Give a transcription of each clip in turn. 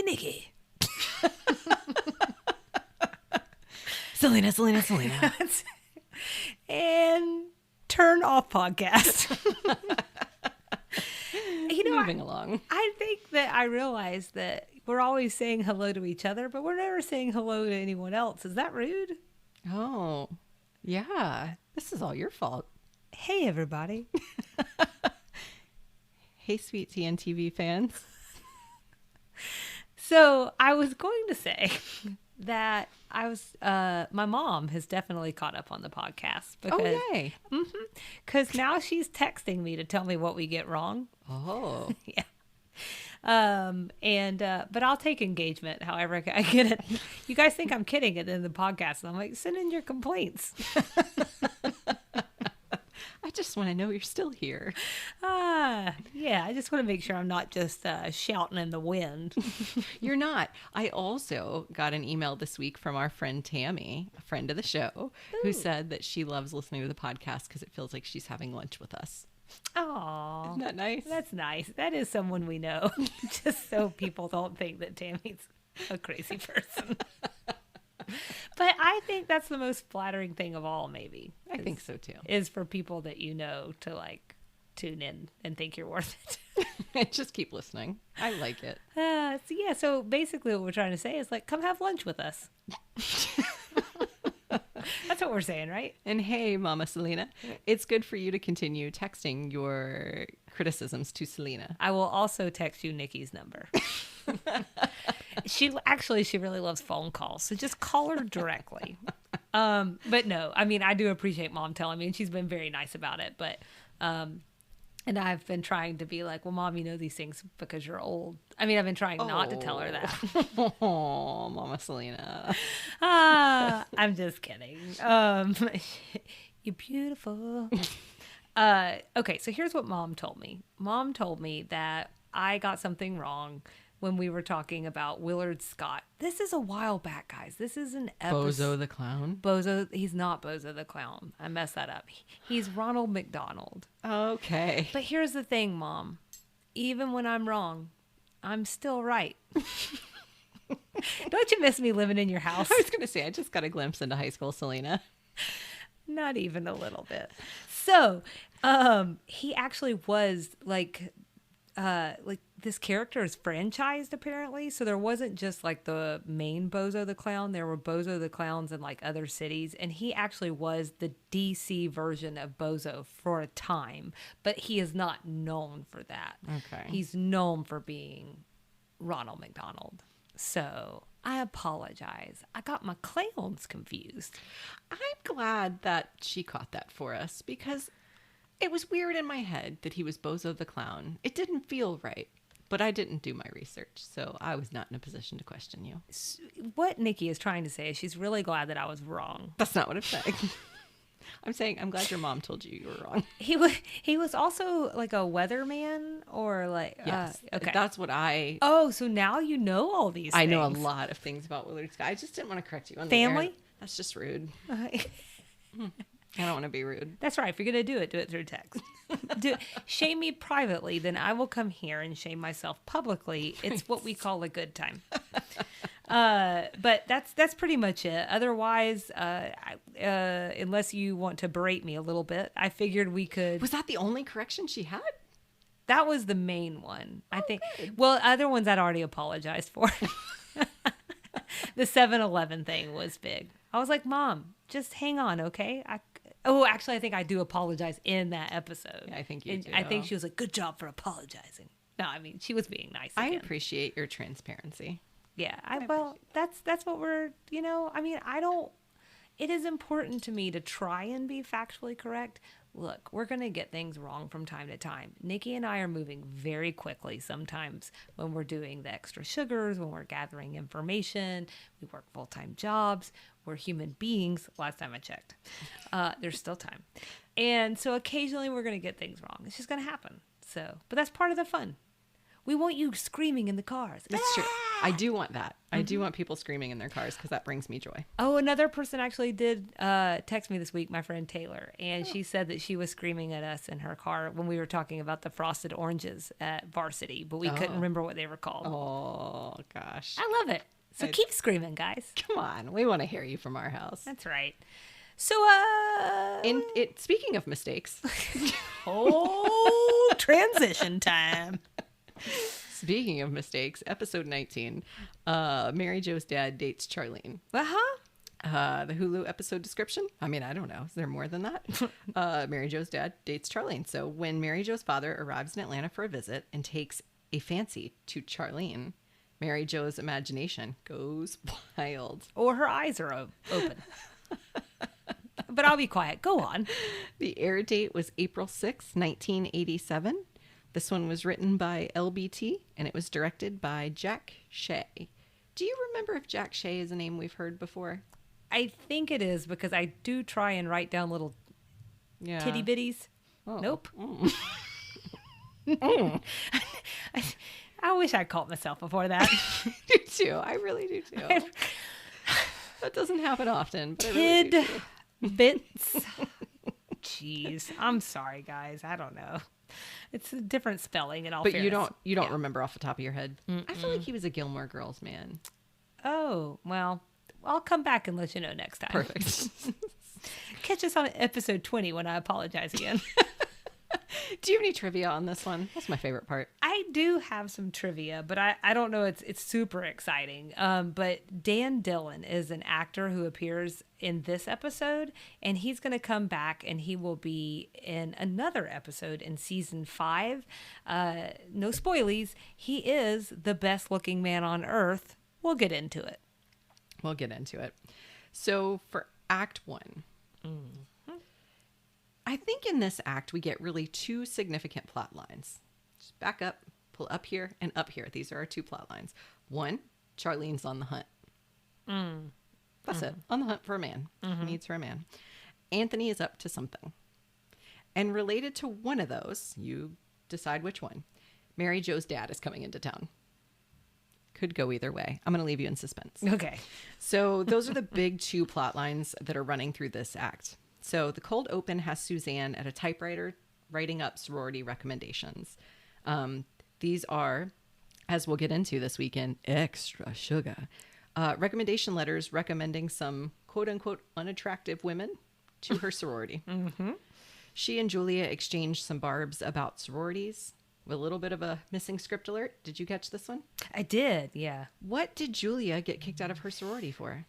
Nikki. Salina. And turn off podcast. Moving along. I think that I realized that we're always saying hello to each other, but we're never saying hello to anyone else. Is that rude? Oh, yeah. This is all your fault. Hey, everybody. Hey, sweet TNTV fans. So I was going to say that my mom has definitely caught up on the podcast. Because, yay. Because now she's texting me to tell me what we get wrong. Oh. Yeah. But I'll take engagement however I get it. You guys think I'm kidding at the end of the podcast. And I'm like, send in your complaints. I just want to know you're still here. Yeah, I just want to make sure I'm not just shouting in the wind. You're not. I also got an email this week from our friend Tammy, a friend of the show, who said that she loves listening to the podcast because it feels like she's having lunch with us. Aw. Isn't that nice? That's nice. That is someone we know. Just so people don't think that Tammy's a crazy person. But I think that's the most flattering thing of all, maybe. I think so, too. Is for people that you know to, like, tune in and think you're worth it. Just keep listening. I like it. So basically what we're trying to say is, like, come have lunch with us. That's what we're saying, right? And hey, Mama Salina, it's good for you to continue texting your criticisms to Salina. I will also text you Nikki's number. She really loves phone calls, so just call her directly. But no, I mean, I do appreciate Mom telling me, and she's been very nice about it. But and I've been trying to be like, well, Mom, you know these things because you're old. I mean, I've been trying not to tell her that. Oh, Mama Salina. I'm just kidding. You're beautiful. Okay, so here's what Mom told me. Mom told me that I got something wrong when we were talking about Willard Scott. This is a while back, guys. This is an episode. Bozo the Clown? He's not Bozo the Clown. I messed that up. He's Ronald McDonald. Okay. But here's the thing, Mom. Even when I'm wrong, I'm still right. Don't you miss me living in your house? I was going to say, I just got a glimpse into high school, Salina. Not even a little bit. So, he actually was like this character is franchised apparently. So there wasn't just like the main Bozo the Clown. There were Bozo the Clowns in like other cities. And he actually was the DC version of Bozo for a time. But he is not known for that. Okay. He's known for being Ronald McDonald. So I apologize. I got my clowns confused. I'm glad that she caught that for us because it was weird in my head that he was Bozo the Clown. It didn't feel right, but I didn't do my research, so I was not in a position to question you. What Nikki is trying to say is she's really glad that I was wrong. That's not what I'm saying. I'm saying I'm glad your mom told you were wrong. He was also like a weatherman or like... Yes, okay. That's what I... Oh, so now you know all these things. I know a lot of things about Willard Scott. I just didn't want to correct you on Family? the air. That's just rude. I don't want to be rude. That's right. If you're going to do it through text. Shame me privately, then I will come here and shame myself publicly. It's what we call a good time. But that's pretty much it. Otherwise, unless you want to berate me a little bit, I figured we could... Was that the only correction she had? That was the main one, I think. Good. Well, other ones I'd already apologized for. The 7-Eleven thing was big. I was like, Mom, just hang on, okay? Actually, I think I do apologize in that episode. Yeah, I think you do. I think she was like, good job for apologizing. No, I mean, she was being nice again. I appreciate your transparency. Yeah, that's what we're, I mean, it is important to me to try and be factually correct. Look, we're going to get things wrong from time to time. Nikki and I are moving very quickly sometimes when we're doing the extra sugars, when we're gathering information. We work full-time jobs. We're human beings. Last time I checked. There's still time. And so occasionally we're going to get things wrong. It's just going to happen. But that's part of the fun. We want you screaming in the cars. That's true. I do want that. I do want people screaming in their cars because that brings me joy. Oh, another person actually did text me this week, my friend Taylor, and she said that she was screaming at us in her car when we were talking about the frosted oranges at Varsity, but we couldn't remember what they were called. Oh, gosh. I love it. So keep screaming, guys. Come on. We want to hear you from our house. That's right. So, speaking of mistakes. Transition time. Speaking of mistakes, episode 19, Mary Jo's dad dates Charlene. The Hulu episode description? I mean, I don't know. Is there more than that? Mary Jo's dad dates Charlene. So when Mary Jo's father arrives in Atlanta for a visit and takes a fancy to Charlene, Mary Jo's imagination goes wild. Or her eyes are open. But I'll be quiet. Go on. The air date was April 6, 1987. This one was written by LBT, and it was directed by Jack Shea. Do you remember if Jack Shea is a name we've heard before? I think it is because I do try and write down little titty bitties. Oh. Nope. I wish I caught myself before that. I do too. I really do too. That doesn't happen often. But Kid I really do too. bits. Jeez. I'm sorry, guys. I don't know. It's a different spelling in all But fairness. you don't remember off the top of your head. I feel like he was a Gilmore Girls man. Oh, well, I'll come back and let you know next time. Perfect. Catch us on episode 20 when I apologize again. Do you have any trivia on this one? That's my favorite part. I do have some trivia, but I don't know. It's super exciting. But Dan Dillon is an actor who appears in this episode, and he's going to come back, and he will be in another episode in season 5. No spoilies. He is the best looking man on earth. We'll get into it. We'll get into it. So for Act 1, I think in this act we get really 2 significant plot lines. Just back up, pull up here and up here. These are our 2 plot lines. 1, Charlene's on the hunt. That's it. On the hunt for a man. Needs for a man. Anthony is up to something. And related to one of those, you decide which one. Mary Jo's dad is coming into town. Could go either way. I'm going to leave you in suspense. Okay. So those are the big 2 plot lines that are running through this act. So the cold open has Suzanne at a typewriter writing up sorority recommendations. These are, as we'll get into this weekend, extra sugar. Recommendation letters recommending some quote unquote unattractive women to her sorority. She and Julia exchanged some barbs about sororities with a little bit of a missing script alert. Did you catch this one? I did, yeah. What did Julia get kicked out of her sorority for?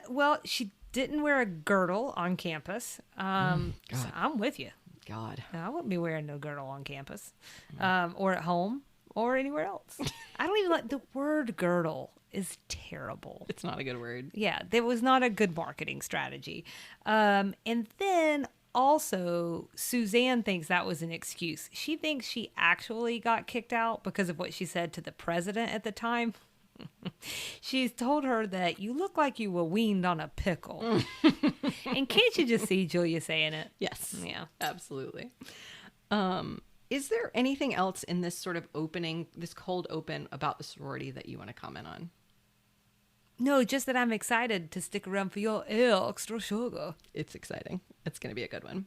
Well, she didn't wear a girdle on campus. So I'm with you. God. I wouldn't be wearing no girdle on campus, or at home, or anywhere else. I don't even like the word girdle is terrible. It's not a good word. Yeah, there was not a good marketing strategy. And then also, Suzanne thinks that was an excuse. She thinks she actually got kicked out because of what she said to the president at the time. She's told her that you look like you were weaned on a pickle. And can't you just see Julia saying it? Yes. Yeah. Absolutely. Is there anything else in this sort of opening, this cold open about the sorority that you want to comment on? No, just that I'm excited to stick around for your extra sugar. It's exciting. It's going to be a good one.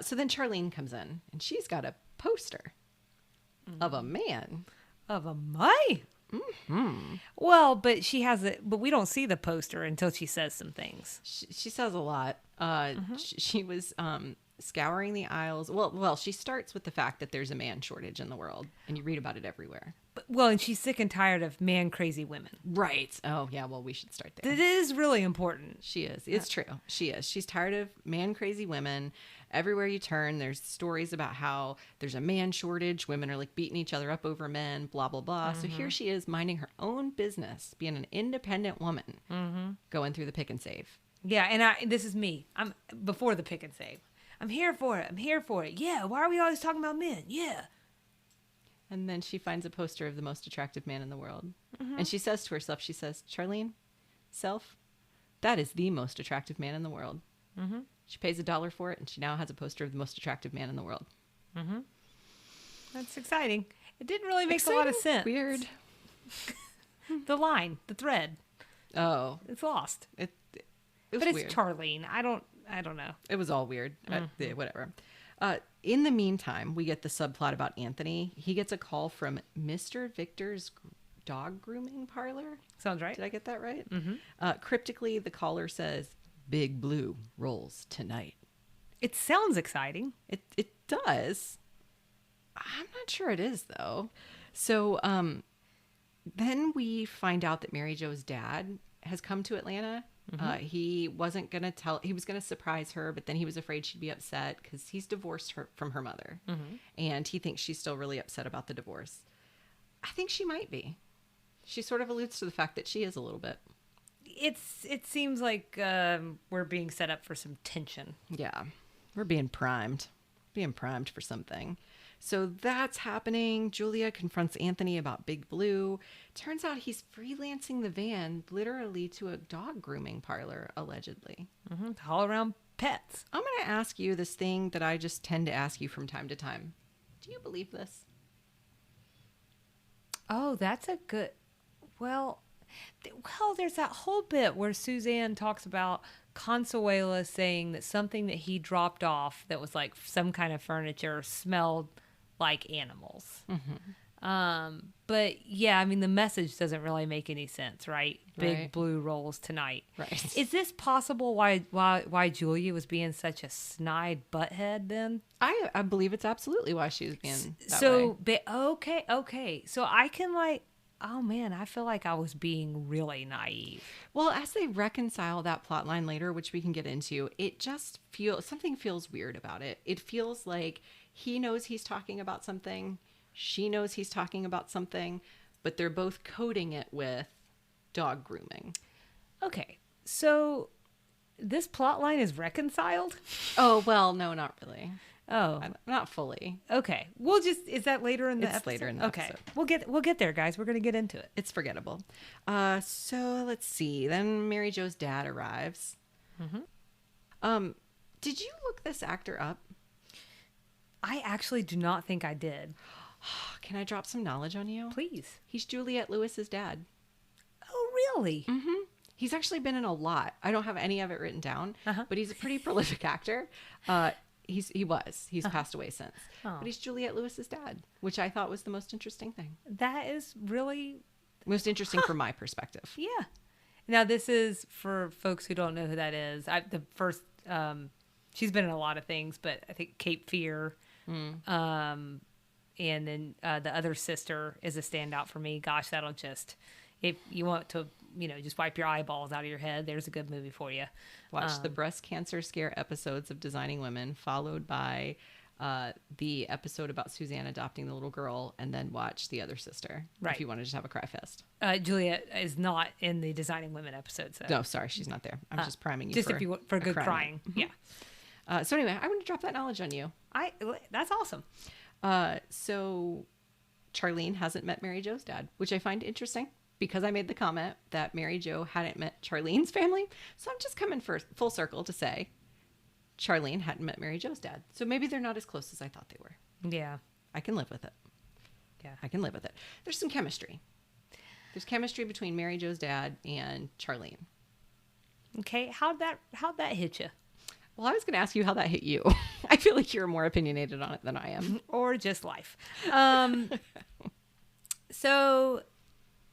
So then Charlene comes in, and she's got a poster of a man. Of a man? Well, but she has it, but we don't see the poster until she says some things. She says a lot. She was scouring the aisles. Well, she starts with the fact that there's a man shortage in the world, and you read about it everywhere. Well, and she's sick and tired of man crazy women. Right. Oh, yeah. Well, we should start there. It is really important. She is. It's true. She is. She's tired of man crazy women. Everywhere you turn, there's stories about how there's a man shortage. Women are like beating each other up over men, blah, blah, blah. So here she is minding her own business, being an independent woman, going through the pick and save. Yeah. And this is me. I'm before the pick and save. I'm here for it. I'm here for it. Yeah. Why are we always talking about men? Yeah. And then she finds a poster of the most attractive man in the world. And she says to herself, she says, Charlene, self, that is the most attractive man in the world. She pays $1 for it, and she now has a poster of the most attractive man in the world. That's exciting. It didn't really make a lot of sense. Weird. The thread. Oh, It's lost. it was But it's weird. Charlene. I don't know. It was all weird. Mm-hmm. Whatever. In the meantime, we get the subplot about Anthony. He gets a call from Mr. Victor's dog grooming parlor. Sounds right. Did I get that right? Mm-hmm. Cryptically, the caller says, "Big Blue rolls tonight." It sounds exciting. It does. I'm not sure it is, though. So then we find out that Mary Jo's dad has come to Atlanta. He wasn't going to tell, he was going to surprise her, but then he was afraid she'd be upset because he's divorced her from her mother. And he thinks she's still really upset about the divorce. I think she might be. She sort of alludes to the fact that she is a little bit. It seems like we're being set up for some tension. Yeah. We're being primed for something. So that's happening. Julia confronts Anthony about Big Blue. Turns out he's freelancing the van literally to a dog grooming parlor, allegedly. All around pets. I'm going to ask you this thing that I just tend to ask you from time to time. Do you believe this? Oh, that's a good. Well, there's that whole bit where Suzanne talks about Consuela saying that something that he dropped off that was like some kind of furniture smelled like animals. But yeah, I mean, the message doesn't really make any sense, right? Big Right. Blue rolls tonight. Right. Is this possible why Julia was being such a snide butthead then? I believe it's absolutely why she was being that So, way. okay. So I can like, oh man, I feel like I was being really naive. Well, as they reconcile that plot line later, which we can get into, it just something feels weird about it. It feels like he knows he's talking about something, she knows he's talking about something, but they're both coding it with dog grooming. Okay, so this plot line is reconciled? Oh, well, no, not really. Oh, Not fully. okay. Is that later in the It's episode? later in the okay. episode. We'll get there, guys. We're going to get into it. It's forgettable. So let's see. Then Mary Jo's dad arrives. Did you look this actor up? I actually do not think I did. Can I drop some knowledge on you? Please. He's Juliette Lewis's dad. Oh, really? He's actually been in a lot. I don't have any of it written down, but he's a pretty prolific actor. He's passed away since. Oh. But he's Juliette Lewis's dad, which I thought was the most interesting thing. That is really, Most interesting from my perspective. yeah. Now, this is for folks who don't know who that is. She's been in a lot of things, but I think Cape Fear. And then the other sister is a standout for me. Gosh, that'll just, if you want to, just wipe your eyeballs out of your head, there's a good movie for you. Watch the breast cancer scare episodes of Designing Women, followed by the episode about Suzanne adopting the little girl, and then watch the other sister. Right. If you want to just have a cry fest. Julia is not in the Designing Women episode. So. No, sorry, she's not there. I'm just priming you Just for, if you want for a good crying. crying. Yeah. So anyway, I want to drop that knowledge on you. That's awesome. So Charlene hasn't met Mary Jo's dad, which I find interesting because I made the comment that Mary Jo hadn't met Charlene's family. So I'm just coming full circle to say Charlene hadn't met Mary Jo's dad. So maybe they're not as close as I thought they were. Yeah. I can live with it. Yeah. I can live with it. There's some chemistry. There's chemistry between Mary Jo's dad and Charlene. Okay. How'd that hit you? Well, I was going to ask you how that hit you. I feel like you're more opinionated on it than I am. Or just life. So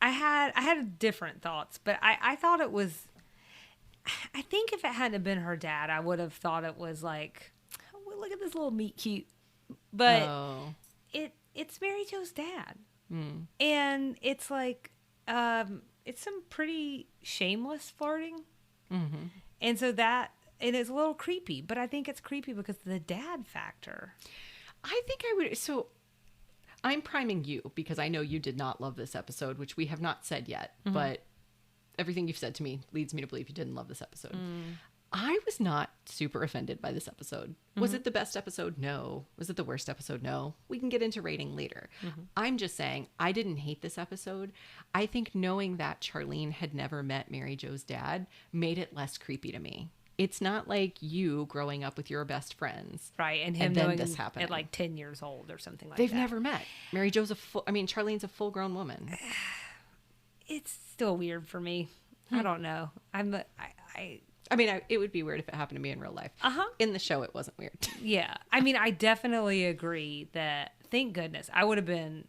I had different thoughts, but I thought it was, I think if it hadn't been her dad, I would have thought it was like, oh, look at this little meet cute. But it's Mary Jo's dad. And it's like, it's some pretty shameless flirting. And so it is a little creepy, but I think it's creepy because of the dad factor. I think I would. So I'm priming you because I know you did not love this episode, which we have not said yet, but everything you've said to me leads me to believe you didn't love this episode. I was not super offended by this episode. Was it the best episode? No. Was it the worst episode? No. We can get into rating later. I'm just saying I didn't hate this episode. I think knowing that Charlene had never met Mary Jo's dad made it less creepy to me. It's not like you growing up with your best friends. Right. And him And then knowing this happening. at like 10 years old or something like They've that. never met. Charlene's a full grown woman. It's still weird for me. I don't know. It would be weird if it happened to me in real life. Uh-huh. In the show, it wasn't weird. Yeah. I mean, I definitely agree that, thank goodness, I would have been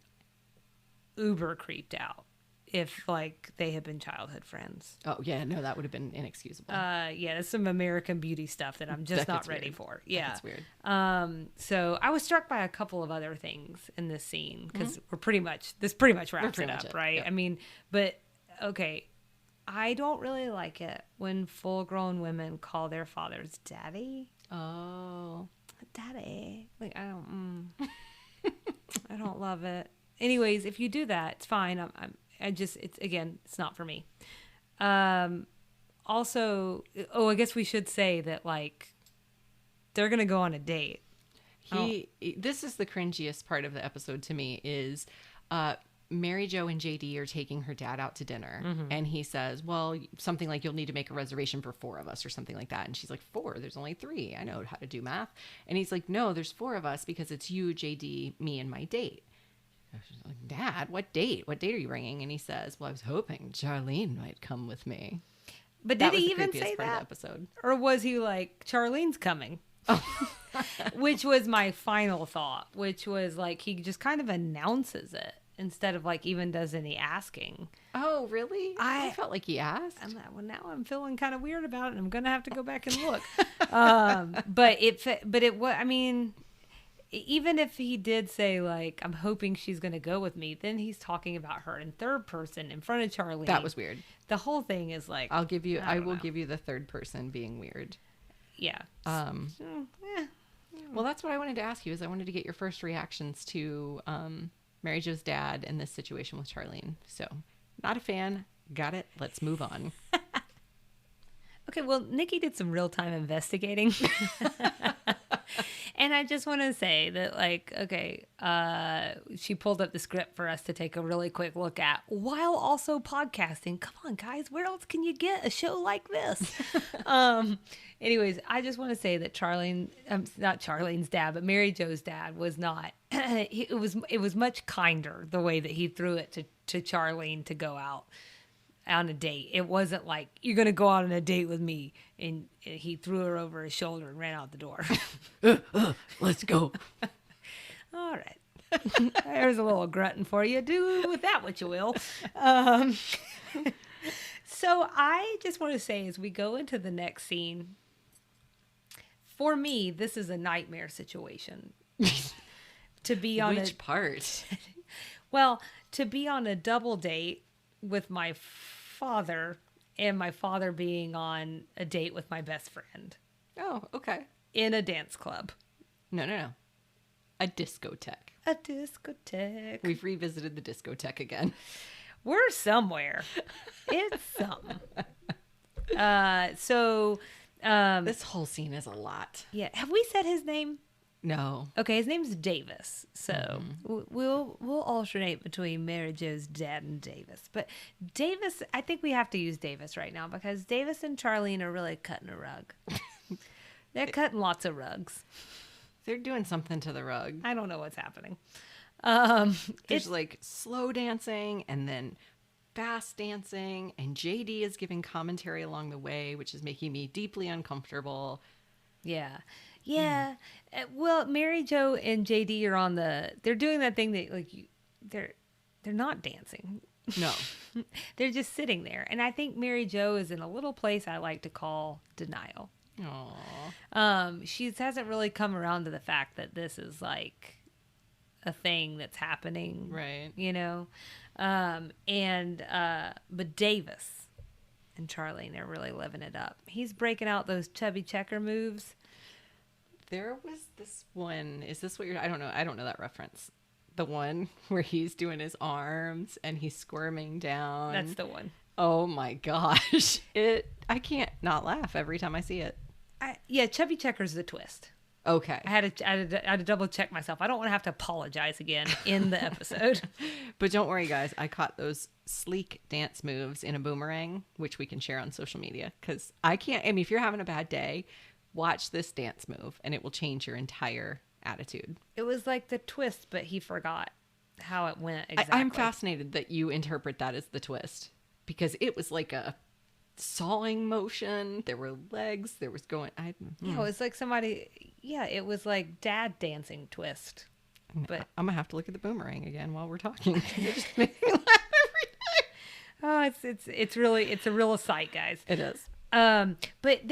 uber creeped out if like they had been childhood friends. Oh, yeah. No, that would have been inexcusable. Yeah, that's some American Beauty stuff that I'm just That not gets ready weird. for. Yeah. That's weird. So I was struck by a couple of other things in this scene because this pretty much wraps pretty it much up, it. right? Yep. I mean, but okay, I don't really like it when full-grown women call their fathers daddy. Oh. Daddy. Like, I don't love it. Anyways, if you do that, it's fine. It's not for me. Also, I guess we should say that like they're going to go on a date. This is the cringiest part of the episode to me is, Mary Jo and JD are taking her dad out to dinner, and he says, well, something like, you'll need to make a reservation for 4 of us or something like that. And she's like, 4? There's only 3. I know how to do math. And he's like, no, there's 4 of us because it's you, JD, me, and my date. She's like, Dad, what date? What date are you bringing? And he says, well, I was hoping Charlene might come with me. But That did was he the even creepiest say part of that? the episode. Or was he like, Charlene's coming? Which was my final thought, which was like, he just kind of announces it instead of like even does any asking. Oh, really? I felt like he asked. I'm like, well, now I'm feeling kind of weird about it. I'm going to have to go back and look. I mean, even if he did say like, I'm hoping she's going to go with me, then he's talking about her in third person in front of Charlene. That was weird. The whole thing is like, I will give you the third person being weird. yeah. Well, that's what I wanted to ask you. I wanted to get your first reactions to Mary Jo's dad in this situation with Charlene. So, not a fan. Got it. Let's move on. Okay, well, Nikki did some real-time investigating. And I just want to say that, like, okay, she pulled up the script for us to take a really quick look at while also podcasting. Come on, guys, where else can you get a show like this? Anyways, I just want to say that not Charlene's dad, but Mary Jo's dad was not, it was much kinder the way that he threw it to Charlene to go out on a date. It wasn't like, you're going to go out on a date with me. And he threw her over his shoulder and ran out the door. Let's go. All right. There's a little grunting for you. Do with that what you will. So I just want to say, as we go into the next scene, for me, this is a nightmare situation. To be on Which part? Well, to be on a double date with my father, and my father being on a date with my best friend. Oh, okay. In a dance club. No. A discotheque. A discotheque. We've revisited the discotheque again. We're somewhere. It's something. This whole scene is a lot. Yeah. Have we said his name? No. Okay, his name's Davis. So we'll alternate between Mary Jo's dad and Davis. But Davis, I think we have to use Davis right now because Davis and Charlene are really cutting a rug. They're cutting lots of rugs. They're doing something to the rug. I don't know what's happening. There's like slow dancing and then fast dancing, and JD is giving commentary along the way, which is making me deeply uncomfortable. Yeah. Yeah. Well, Mary Jo and JD are they're doing that thing that they're not dancing. No. They're just sitting there. And I think Mary Jo is in a little place I like to call denial. Aww. She hasn't really come around to the fact that this is like a thing that's happening. Right. You know? But Davis and Charlene, they're really living it up. He's breaking out those chubby checker moves. There was this one. Is this what you're... I don't know. I don't know that reference. The one where he's doing his arms and he's squirming down. That's the one. Oh my gosh. I can't not laugh every time I see it. Yeah, chubby checker's the twist. Okay. I had to double check myself. I don't want to have to apologize again in the episode. But don't worry, guys. I caught those sleek dance moves in a boomerang, which we can share on social media. Because I can't, I mean, if you're having a bad day, watch this dance move and it will change your entire attitude. It was like the twist, but he forgot how it went exactly. I'm fascinated that you interpret that as the twist, because it was like a sawing motion. There were legs. There was going. Yeah, it was like somebody. Yeah, it was like dad dancing twist. But I'm gonna have to look at the boomerang again while we're talking. It just makes me laugh every day. Oh, it's a real sight, guys. It is. But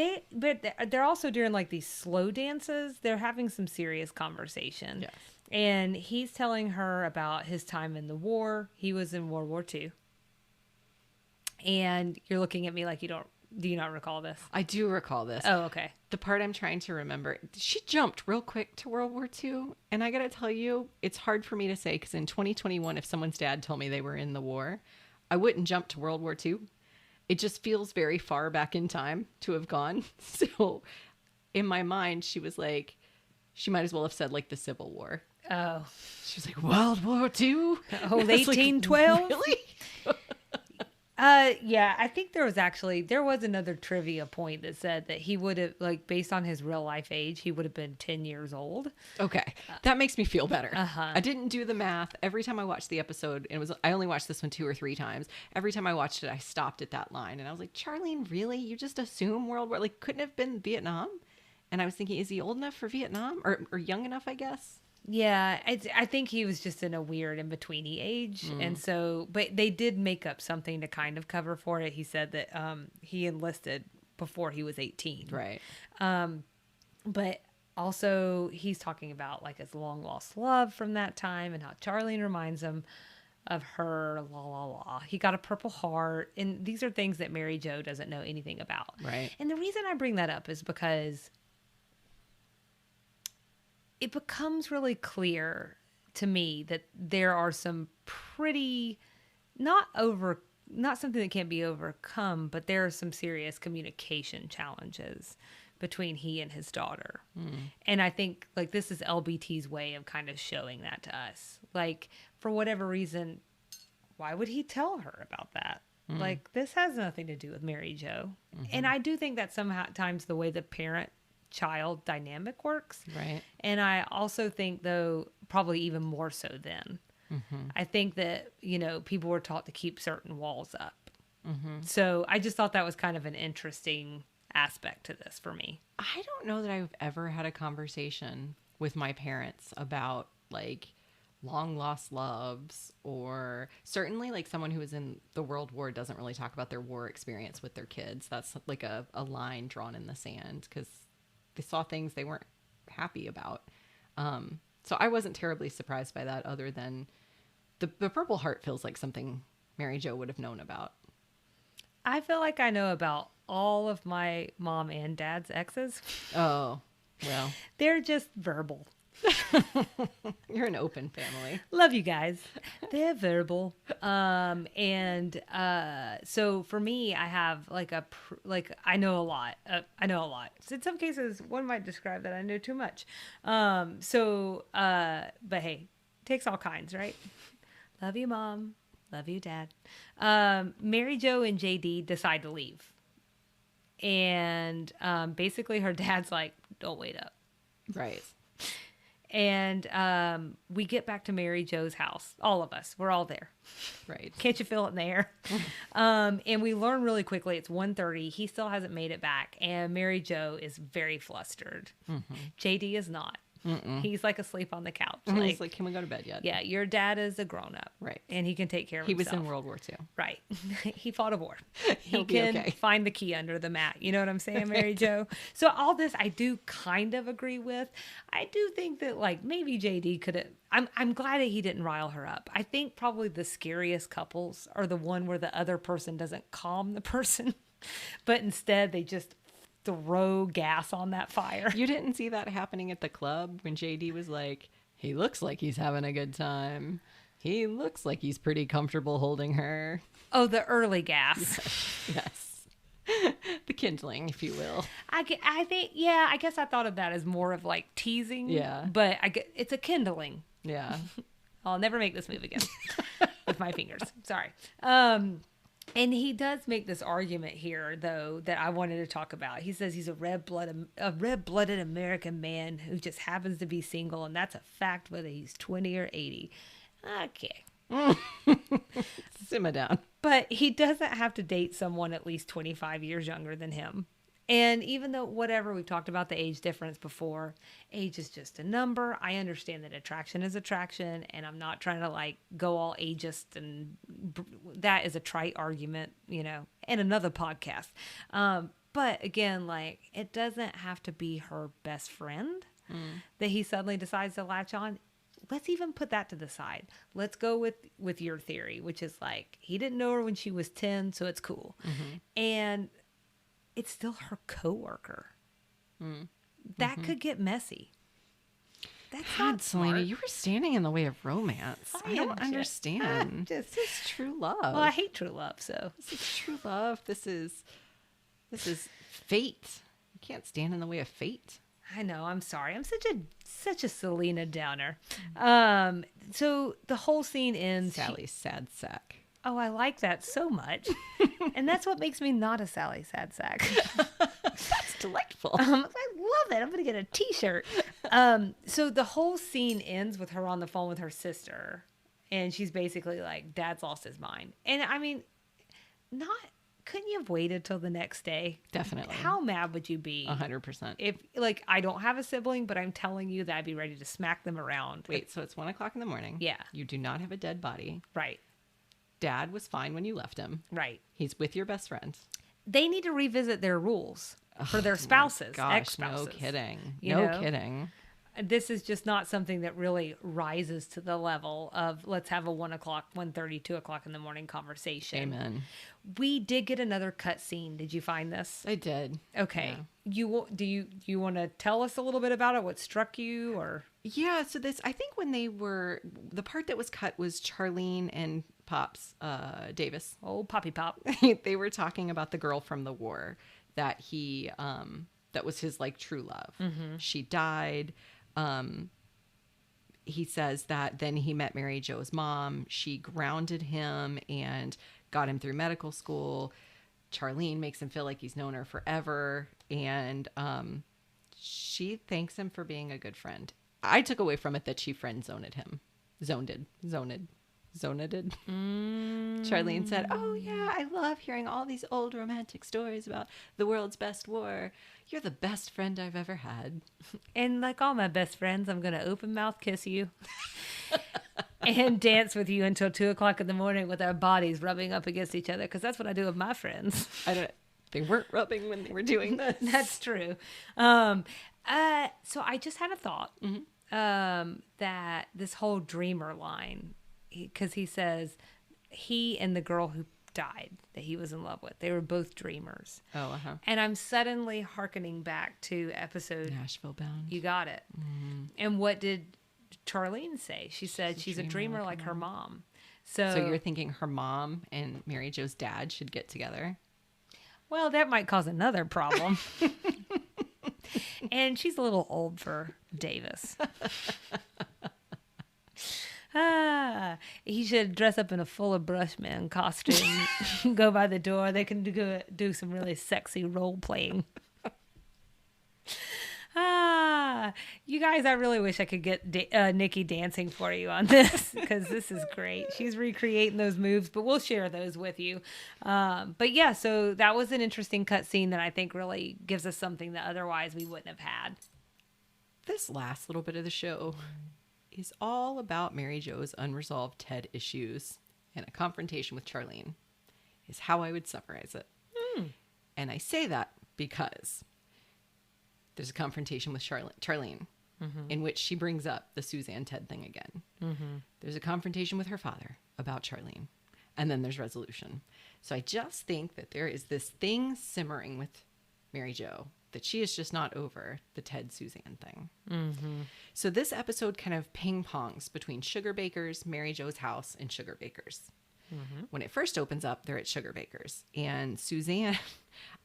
they're also doing like these slow dances. They're having some serious conversation. Yes. And he's telling her about his time in the war. He was in World War II. And you're looking at me like do you not recall this? I do recall this. Oh, okay. The part I'm trying to remember, she jumped real quick to World War II. And I got to tell you, it's hard for me to say, because in 2021, if someone's dad told me they were in the war, I wouldn't jump to World War II. It just feels very far back in time to have gone. So in my mind, she was like, she might as well have said like the Civil War. Oh. She was like, World War II? Oh, 1812? Like, really? Yeah, I think there was another trivia point that said that he would have, like, based on his real life age, he would have been 10 years old. Okay. That makes me feel better. Uh-huh. I didn't do the math. Every time I watched the episode, and I only watched this one 2 or 3 times. Every time I watched it, I stopped at that line. And I was like, Charlene, really? You just assume World War? Like, couldn't have been Vietnam? And I was thinking, is he old enough for Vietnam? Or young enough, I guess? Yeah, I think he was just in a weird in-betweeny age. And so, but they did make up something to kind of cover for it. He said that he enlisted before he was 18. Right. But also he's talking about like his long lost love from that time and how Charlene reminds him of her, la la la. He got a Purple Heart. And these are things that Mary Jo doesn't know anything about. Right. And the reason I bring that up is because it becomes really clear to me that there are some pretty, not something that can't be overcome, but there are some serious communication challenges between he and his daughter. And I think like this is LBT's way of kind of showing that to us. Like for whatever reason, why would he tell her about that? Like this has nothing to do with Mary Jo. And I do think that sometimes the way the parent-child dynamic works. Right. And I also think, though, probably even more so then. I think that, people were taught to keep certain walls up. So I just thought that was kind of an interesting aspect to this for me. I don't know that I've ever had a conversation with my parents about like long lost loves, or certainly like someone who was in the World War doesn't really talk about their war experience with their kids. That's like a line drawn in the sand because they saw things they weren't happy about. So I wasn't terribly surprised by that, other than the Purple Heart feels like something Mary Jo would have known about. I feel like I know about all of my mom and dad's exes. Oh, well. They're just verbal. You're an open family. Love you guys. They're verbal. So for me, I have I know a lot. In some cases, one might describe that I know too much. But hey, takes all kinds, right? Love you, Mom. Love you, Dad. Mary Jo and JD decide to leave. And basically her dad's like, don't wait up. Right. And we get back to Mary Jo's house. All of us. We're all there. Right. Can't you feel it in the air? And we learn really quickly it's 1:30. He still hasn't made it back. And Mary Jo is very flustered. JD is not. He's like asleep on the couch. He's like, can we go to bed yet? Yeah, your dad is a grown-up. Right. And he can take care of He himself. was in World War II. Right. He fought a war. He'll He be can okay. find the key under the mat. You know what I'm saying, Mary Jo? So all this I do kind of agree with. I do think that like maybe JD could have, I'm glad that he didn't rile her up. I think probably the scariest couples are the one where the other person doesn't calm the person, but instead they just throw gas on that fire. You didn't see that happening at the club when JD was like, he looks like he's having a good time. He looks like he's pretty comfortable holding her. Oh, the early gas. Yes. The kindling, if you will. I think, yeah, I guess I thought of that as more of like teasing. Yeah. But it's a kindling. Yeah. I'll never make this move again with my fingers. Sorry. And he does make this argument here, though, that I wanted to talk about. He says he's a red-blooded American man who just happens to be single, and that's a fact whether he's 20 or 80. Okay. Simmer down. But he doesn't have to date someone at least 25 years younger than him. And even though, whatever, we've talked about the age difference before, age is just a number. I understand that attraction is attraction, and I'm not trying to like go all ageist, and that is a trite argument, you know, and another podcast. But again, like, it doesn't have to be her best friend that he suddenly decides to latch on. Let's even put that to the side. Let's go with your theory, which is like, he didn't know her when she was 10, so it's cool. And it's still her coworker. That could get messy. That's not Salina, smart. you were standing in the way of romance. I don't understand. This is true love. Well, I hate true love, so. This is true love. This is fate. You can't stand in the way of fate. I know. I'm sorry. I'm such a Salina downer. So the whole scene ends. Sally's sad sack. Oh, I like that so much. And that's what makes me not a Sally sad sack. That's delightful. I love it. I'm going to get a t-shirt. So the whole scene ends with her on the phone with her sister. And she's basically like, Dad's lost his mind. And I mean, couldn't you have waited till the next day? Definitely. How mad would you be? 100%. If, like, I don't have a sibling, but I'm telling you that I'd be ready to smack them around. Wait, so it's 1:00 in the morning. Yeah. You do not have a dead body. Right. Dad was fine when you left him. Right. He's with your best friend. They need to revisit their rules for their spouses, ex-spouses. No kidding. You No kidding. This is just not something that really rises to the level of let's have a 1:00, 1:30, 2:00 in the morning conversation. Amen. We did get another cut scene. Did you find this? I did. Okay. Yeah. Do you want to tell us a little bit about it? What struck you, or? Yeah. So I think when the part that was cut was Charlene and Pops Davis. Oh, Poppy Pop. They were talking about the girl from the war that that was his like true love. She died. He says that then he met Mary Jo's mom. She grounded him and got him through medical school. Charlene makes him feel like he's known her forever. And she thanks him for being a good friend. I took away from it that she friend zoned him. Zoned. Charlene said, "Oh yeah, I love hearing all these old romantic stories about the world's best war. You're the best friend I've ever had." And like all my best friends, I'm going to open mouth kiss you and dance with you until 2:00 in the morning with our bodies rubbing up against each other. Because that's what I do with my friends. They weren't rubbing when they were doing this. That's true. So I just had a thought that this whole dreamer line, because he says he and the girl who died that he was in love with, they were both dreamers. Oh, And I'm suddenly hearkening back to episode Nashville Bound. You got it. And what did Charlene say? She said she's a dreamer like her mom. So you're thinking her mom and Mary Jo's dad should get together? Well, that might cause another problem. And she's a little old for Davis. He should dress up in a Fuller Brush Man costume, go by the door. They can do some really sexy role playing. You guys, I really wish I could get Nikki dancing for you on this, because this is great. She's recreating those moves, but we'll share those with you. But yeah, so that was an interesting cut scene that I think really gives us something that otherwise we wouldn't have had. This last little bit of the show is all about Mary Jo's unresolved Ted issues, and a confrontation with Charlene is how I would summarize it. And I say that because there's a confrontation with Charlene in which she brings up the Suzanne Ted thing again. There's a confrontation with her father about Charlene, and then there's resolution. So I just think that there is this thing simmering with Mary Jo, that she is just not over the Ted Suzanne thing. So this episode kind of ping pongs between Sugar Baker's, Mary Jo's house, and Sugar Baker's. When it first opens up, they're at Sugar Baker's, and Suzanne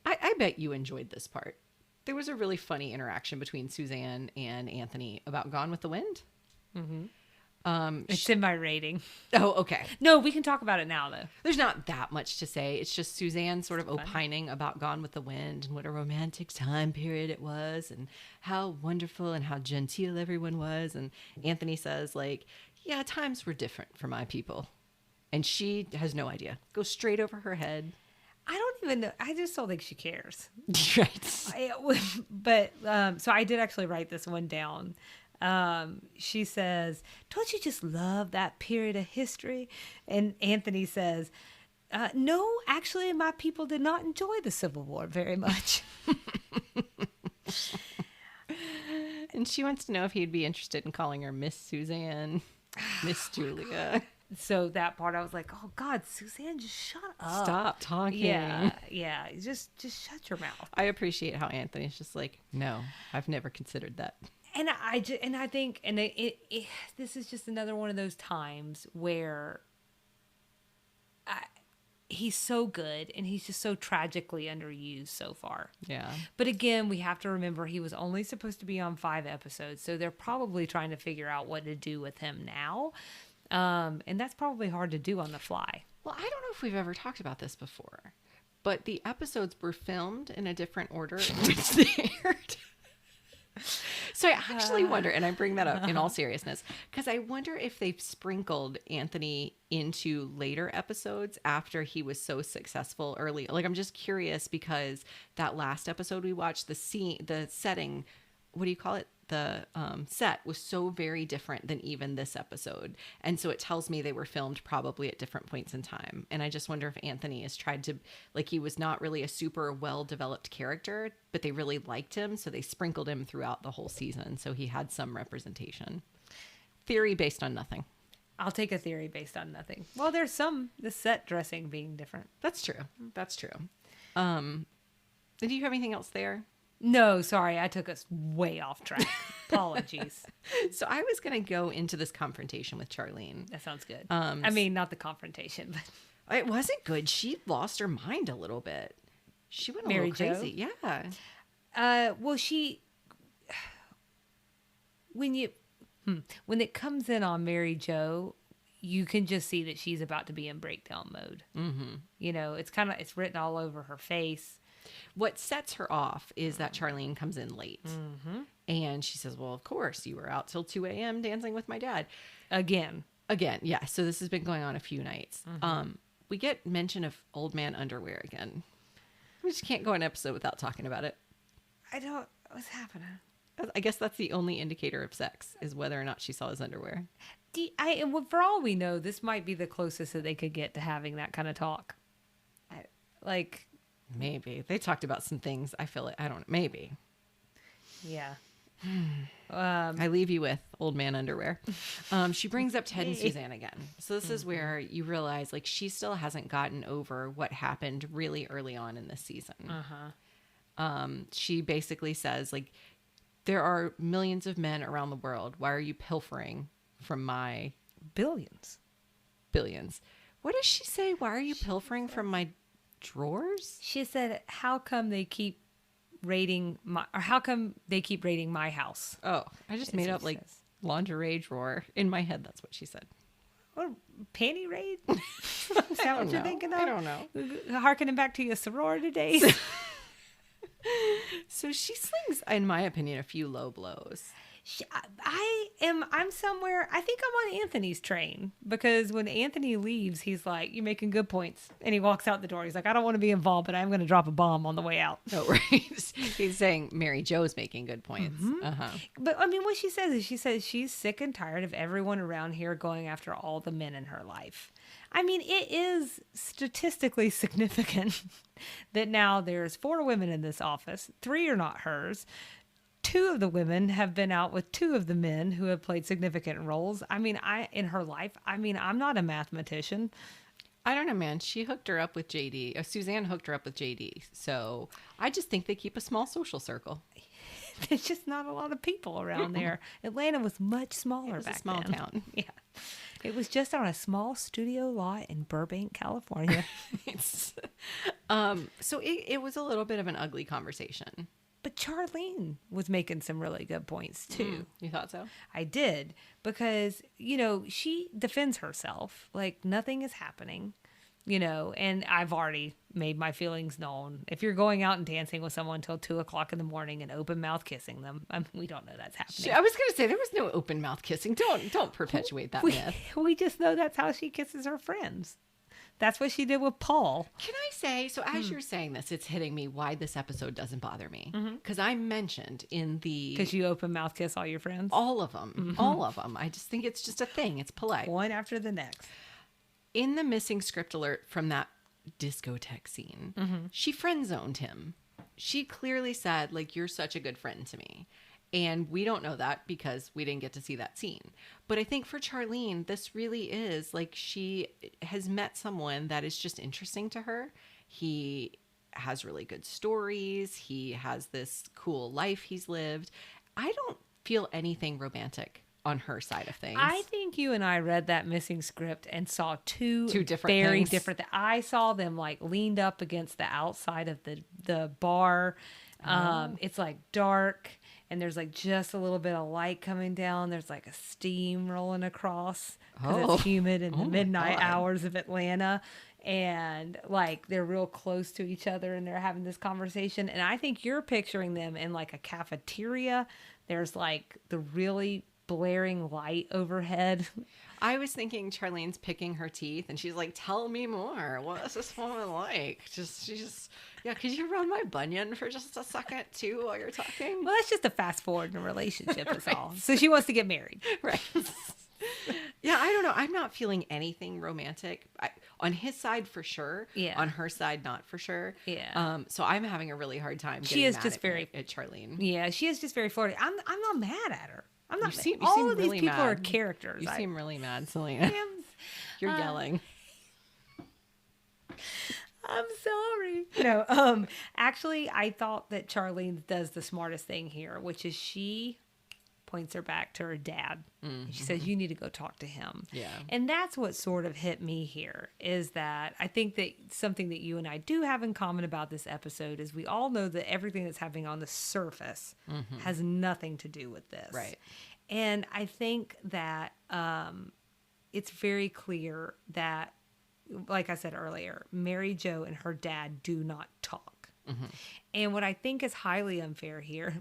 I bet you enjoyed this part. There was a really funny interaction between Suzanne and Anthony about Gone with the Wind. It's in my rating. Oh, okay. No, we can talk about it now, though. There's not that much to say. It's just Suzanne sort of Funny. opining about Gone with the Wind and what a romantic time period it was and how wonderful and how genteel everyone was. And Anthony says, like, yeah, times were different for my people. And she has no idea. Goes straight over her head. I don't even know. I just don't think she cares. Right. So I did actually write this one down. She says, "Don't you just love that period of history?" And Anthony says, "No, actually, my people did not enjoy the Civil War very much." And she wants to know if he'd be interested in calling her Miss Suzanne, Miss Julia. So that part, I was like, "Oh God, Suzanne, just shut up! Stop talking." Yeah, just shut your mouth." I appreciate how Anthony's just like, no, I've never considered that. And I think this is just another one of those times where he's so good and he's just so tragically underused so far. Yeah. But again, we have to remember he was only supposed to be on 5 episodes, so they're probably trying to figure out what to do with him now. And that's probably hard to do on the fly. Well, I don't know if we've ever talked about this before, but the episodes were filmed in a different order in which they aired. So I actually wonder, and I bring that up in all seriousness, because I wonder if they've sprinkled Anthony into later episodes after he was so successful early. Like, I'm just curious because that last episode we watched, the setting, what do you call it? The set was so very different than even this episode. And so it tells me they were filmed probably at different points in time. And I just wonder if Anthony has tried to, like, he was not really a super well-developed character, but they really liked him. So they sprinkled him throughout the whole season. So he had some representation. Theory based on nothing. I'll take a theory based on nothing. Well, there's the set dressing being different. That's true. That's true. Do you have anything else there? No, sorry, I took us way off track. Apologies. So I was going to go into this confrontation with Charlene. That sounds good. I mean, not the confrontation, but it wasn't good. She lost her mind a little bit. She went a Mary little crazy. Jo? Yeah. well, when it comes in on Mary Jo, you can just see that she's about to be in breakdown mode. Mm-hmm. You know, it's written all over her face. What sets her off is that Charlene comes in late. Mm-hmm. And she says, well, of course, you were out till 2 a.m. dancing with my dad. Again, yeah. So this has been going on a few nights. Mm-hmm. We get mention of old man underwear again. We just can't go an episode without talking about it. What's happening? I guess that's the only indicator of sex, is whether or not she saw his underwear. For all we know, this might be the closest that they could get to having that kind of talk. Maybe. They talked about some things. I feel it. I don't know. Maybe. Yeah. I leave you with old man underwear. She brings up Ted and Suzanne again. So this is where you realize, like, she still hasn't gotten over what happened really early on in this season. She basically says, like, there are millions of men around the world. Why are you pilfering from my billions? What does she say? Why are you pilfering from my drawers? She said, how come they keep raiding my house? Oh, I just made up, like, lingerie drawer. In my head, that's what she said. Or panty raid? Is that what you're thinking of? I don't know. Harkening back to your sorority days. So she slings, in my opinion, a few low blows. I'm somewhere, I think I'm on Anthony's train, because when Anthony leaves, he's like, you're making good points. And he walks out the door. He's like, I don't want to be involved, but I'm going to drop a bomb on the way out. Oh, right. He's saying Mary Jo's making good points. Mm-hmm. But I mean, what she says is she's sick and tired of everyone around here going after all the men in her life. I mean, it is statistically significant that now there's 4 women in this office. 3 are not hers. 2 of the women have been out with 2 of the men who have played significant roles. I mean, in her life, I mean, I'm not a mathematician. I don't know, man. She hooked her up with JD. Suzanne hooked her up with JD. So I just think they keep a small social circle. There's just not a lot of people around there. Atlanta was much smaller back then. It was a small town. Yeah. It was just on a small studio lot in Burbank, California. So it was a little bit of an ugly conversation. But Charlene was making some really good points too. You thought so? I did, because, you know, she defends herself like nothing is happening, you know, and I've already made my feelings known. If you're going out and dancing with someone till 2:00 in the morning and open mouth kissing them, we don't know that's happening. I was going to say there was no open mouth kissing. Don't perpetuate that myth. We just know that's how she kisses her friends. That's what she did with Paul. Can I say, so as you're saying this, it's hitting me why this episode doesn't bother me. Because I mentioned in the... Because you open mouth kiss all your friends? All of them. All of them. I just think it's just a thing. It's polite. One after the next. In the missing script alert from that discotheque scene, she friend zoned him. She clearly said, like, you're such a good friend to me. And we don't know that because we didn't get to see that scene. But I think for Charlene, this really is like she has met someone that is just interesting to her. He has really good stories. He has this cool life he's lived. I don't feel anything romantic on her side of things. I think you and I read that missing script and saw two different very things. different. I saw them like leaned up against the outside of the bar. It's like dark. And there's like just a little bit of light coming down. There's like a steam rolling across because it's humid in the midnight hours of Atlanta. And like they're real close to each other and they're having this conversation. And I think you're picturing them in like a cafeteria. There's like the really blaring light overhead. I was thinking Charlene's picking her teeth and she's like, tell me more. What is this woman like? Yeah, could you run my bunion for just a second too while you're talking? Well, that's just a fast forward in a relationship is Right. all. So she wants to get married. Right. Yeah, I don't know. I'm not feeling anything romantic. On his side for sure. Yeah. On her side, not for sure. Yeah. So I'm having a really hard time She getting is mad just at, very- at Charlene. Yeah, she is just very flirty. I'm not mad at her. I'm not. You all seem of these really people mad. are characters. You I seem really mad, Salina. am. You're yelling. I'm sorry. No, actually, I thought that Charlene does the smartest thing here, which is she points her back to her dad. She says, you need to go talk to him. Yeah. And that's what sort of hit me here, is that I think that something that you and I do have in common about this episode is we all know that everything that's happening on the surface has nothing to do with this. Right. And I think that it's very clear that, like I said earlier, Mary Jo and her dad do not talk. And what I think is highly unfair here,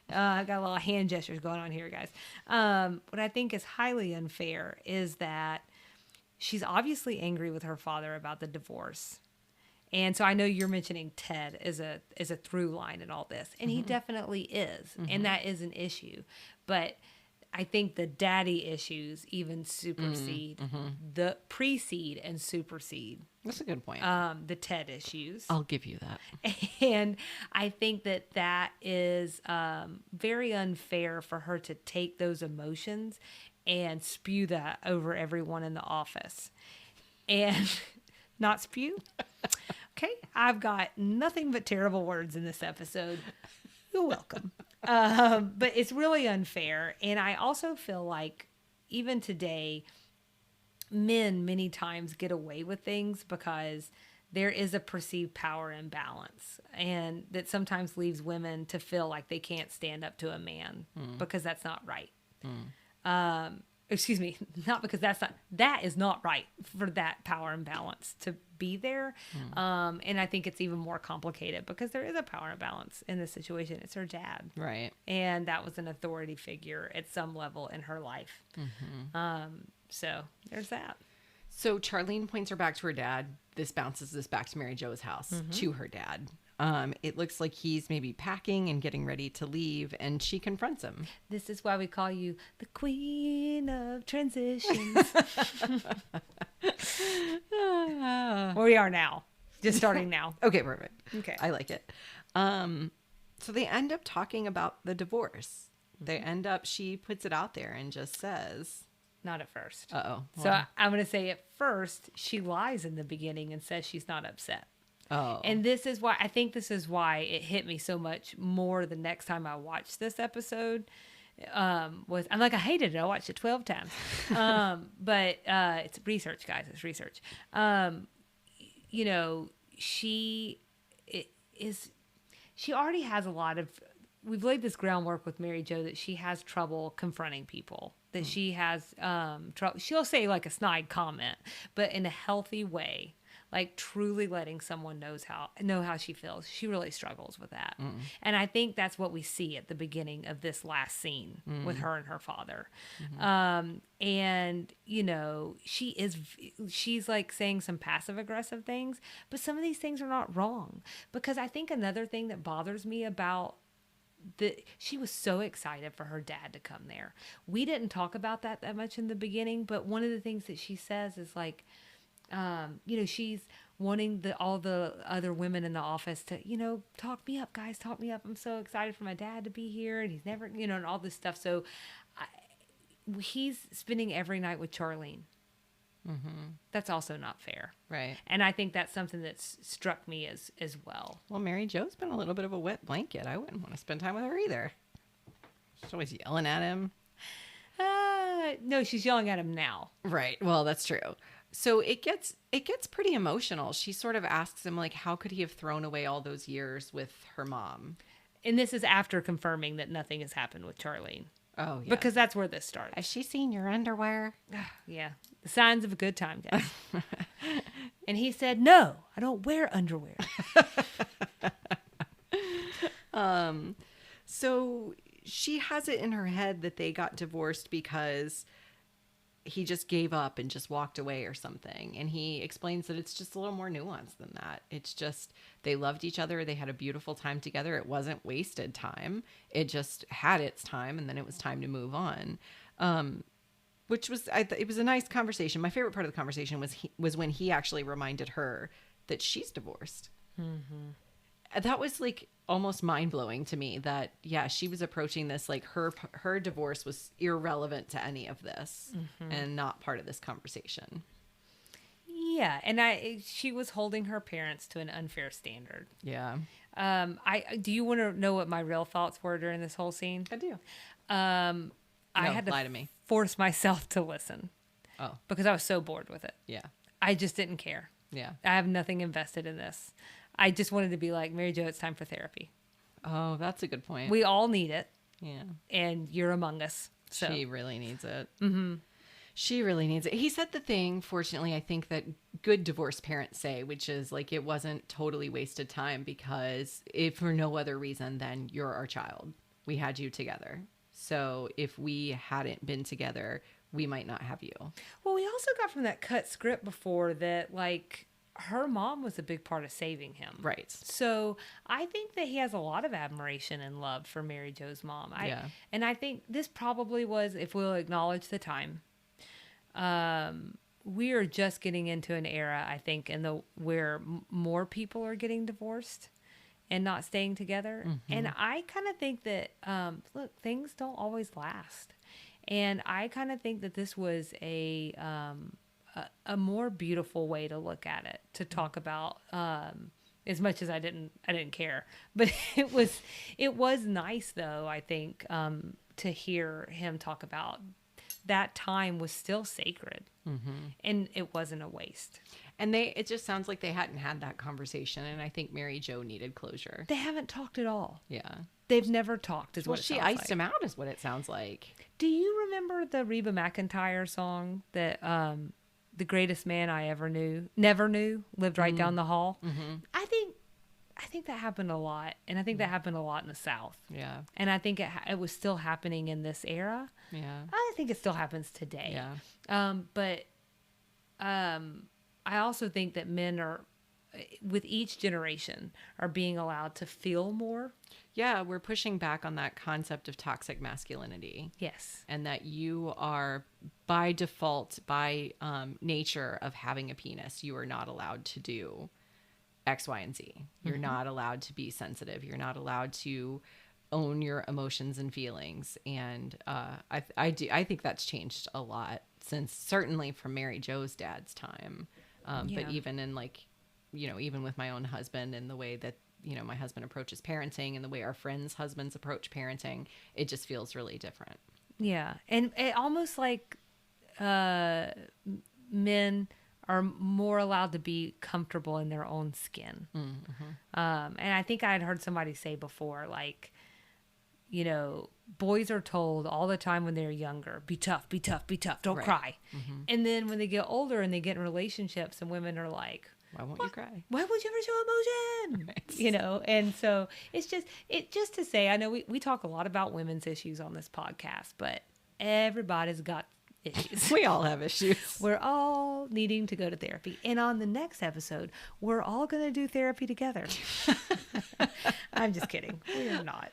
I got a lot of hand gestures going on here, guys. What I think is highly unfair is that she's obviously angry with her father about the divorce. And so I know you're mentioning Ted as a through line in all this, and he definitely is, and that is an issue. But I think the daddy issues even supersede precede and supersede That's a good point. the Ted issues. I'll give you that. And I think that is very unfair for her to take those emotions and spew that over everyone in the office. And not spew? Okay, I've got nothing but terrible words in this episode. You're welcome. But it's really unfair. And I also feel like even today, men many times get away with things because there is a perceived power imbalance, and that sometimes leaves women to feel like they can't stand up to a man because that's not right. Excuse me, not because that is not right for that power imbalance to be there. And I think it's even more complicated because there is a power imbalance in this situation. It's her dad. Right. And that was an authority figure at some level in her life. So there's that. So Charlene points her back to her dad. This bounces this back to Mary Jo's house, to her dad. It looks like he's maybe packing and getting ready to leave, and she confronts him. This is why we call you the queen of transitions. Where we are now. Just starting now. Okay, perfect. Okay. I like it. So they end up talking about the divorce. She puts it out there and just says... Not at first. Uh-oh. So I'm going to say at first, she lies in the beginning and says she's not upset. Oh. And this is why it hit me so much more the next time I watched this episode. I'm like, I hated it. I watched it 12 times. But it's research, guys. It's research. she is, she already has a lot of, we've laid this groundwork with Mary Jo that she has trouble confronting people, that she has trouble. She'll say like a snide comment, but in a healthy way, like truly letting someone know how she feels. She really struggles with that. And I think that's what we see at the beginning of this last scene with her and her father. And you know, she's like saying some passive aggressive things, but some of these things are not wrong, because I think another thing that bothers me about she was so excited for her dad to come there. We didn't talk about that much in the beginning, but one of the things that she says is like, you know, she's wanting all the other women in the office to, you know, talk me up, guys, talk me up. I'm so excited for my dad to be here, and he's never, you know, and all this stuff. So he's spending every night with Charlene. That's also not fair. Right. And I think that's something that's struck me as well. Well, Mary Jo's been a little bit of a wet blanket. I wouldn't want to spend time with her either. She's always yelling at him. No, she's yelling at him now. Right. Well, that's true. So it gets pretty emotional. She sort of asks him, like, how could he have thrown away all those years with her mom? And this is after confirming that nothing has happened with Charlene. Oh, yeah. Because that's where this starts. Has she seen your underwear? Yeah. The signs of a good time, guys. And he said, no, I don't wear underwear. So she has it in her head that they got divorced because he just gave up and just walked away or something. And he explains that it's just a little more nuanced than that. It's just they loved each other. They had a beautiful time together. It wasn't wasted time. It just had its time, and then it was time to move on. Which was, it was a nice conversation. My favorite part of the conversation was when he actually reminded her that she's divorced. That was like almost mind blowing to me that, yeah, she was approaching this like her divorce was irrelevant to any of this and not part of this conversation. Yeah. And she was holding her parents to an unfair standard. Yeah. Do you want to know what my real thoughts were during this whole scene? I do. I had lie to me. Force myself to listen. Oh. Because I was so bored with it. Yeah. I just didn't care. Yeah. I have nothing invested in this. I just wanted to be like, Mary Jo, it's time for therapy. Oh, that's a good point. We all need it. Yeah. And you're among us. So. She really needs it. She really needs it. He said the thing, fortunately, I think that good divorced parents say, which is like, it wasn't totally wasted time because if for no other reason, then you're our child. We had you together. So if we hadn't been together, we might not have you. Well, we also got from that cut script before that, like, her mom was a big part of saving him. Right. So I think that he has a lot of admiration and love for Mary Jo's mom. And I think this probably was, if we'll acknowledge the time, we are just getting into an era, I think, where more people are getting divorced and not staying together. And I kind of think that, look, things don't always last. And I kind of think that this was a more beautiful way to look at it, to talk about, as much as I didn't care, but it was nice though, I think, to hear him talk about that time was still sacred and it wasn't a waste. And it just sounds like they hadn't had that conversation. And I think Mary Jo needed closure. They haven't talked at all. Yeah. They've never talked Well, she iced him out is what it sounds like. Do you remember the Reba McEntire song that, the greatest man I never knew, lived right down the hall? I think that happened a lot. And I think that happened a lot in the South. Yeah. And I think it was still happening in this era. Yeah. I think it still happens today. Yeah. But I also think that men are, with each generation, are being allowed to feel more. Yeah, we're pushing back on that concept of toxic masculinity. Yes. And that you are, by default, by nature of having a penis, you are not allowed to do X, Y, and Z. You're not allowed to be sensitive. You're not allowed to own your emotions and feelings. And I think that's changed a lot since, certainly from Mary Jo's dad's time. But even in even with my own husband and the way that, my husband approaches parenting and the way our friends' husbands approach parenting, it just feels really different. Yeah. And it almost like men are more allowed to be comfortable in their own skin. And I think I had heard somebody say before, like, you know, boys are told all the time when they're younger, be tough, be tough, be tough, don't cry. And then when they get older and they get in relationships and women are like, why won't you cry? Why would you ever show emotion? Right. You know, and so it's just to say, I know we talk a lot about women's issues on this podcast, but everybody's got issues. We all have issues. We're all needing to go to therapy. And on the next episode, we're all going to do therapy together. I'm just kidding. We're not.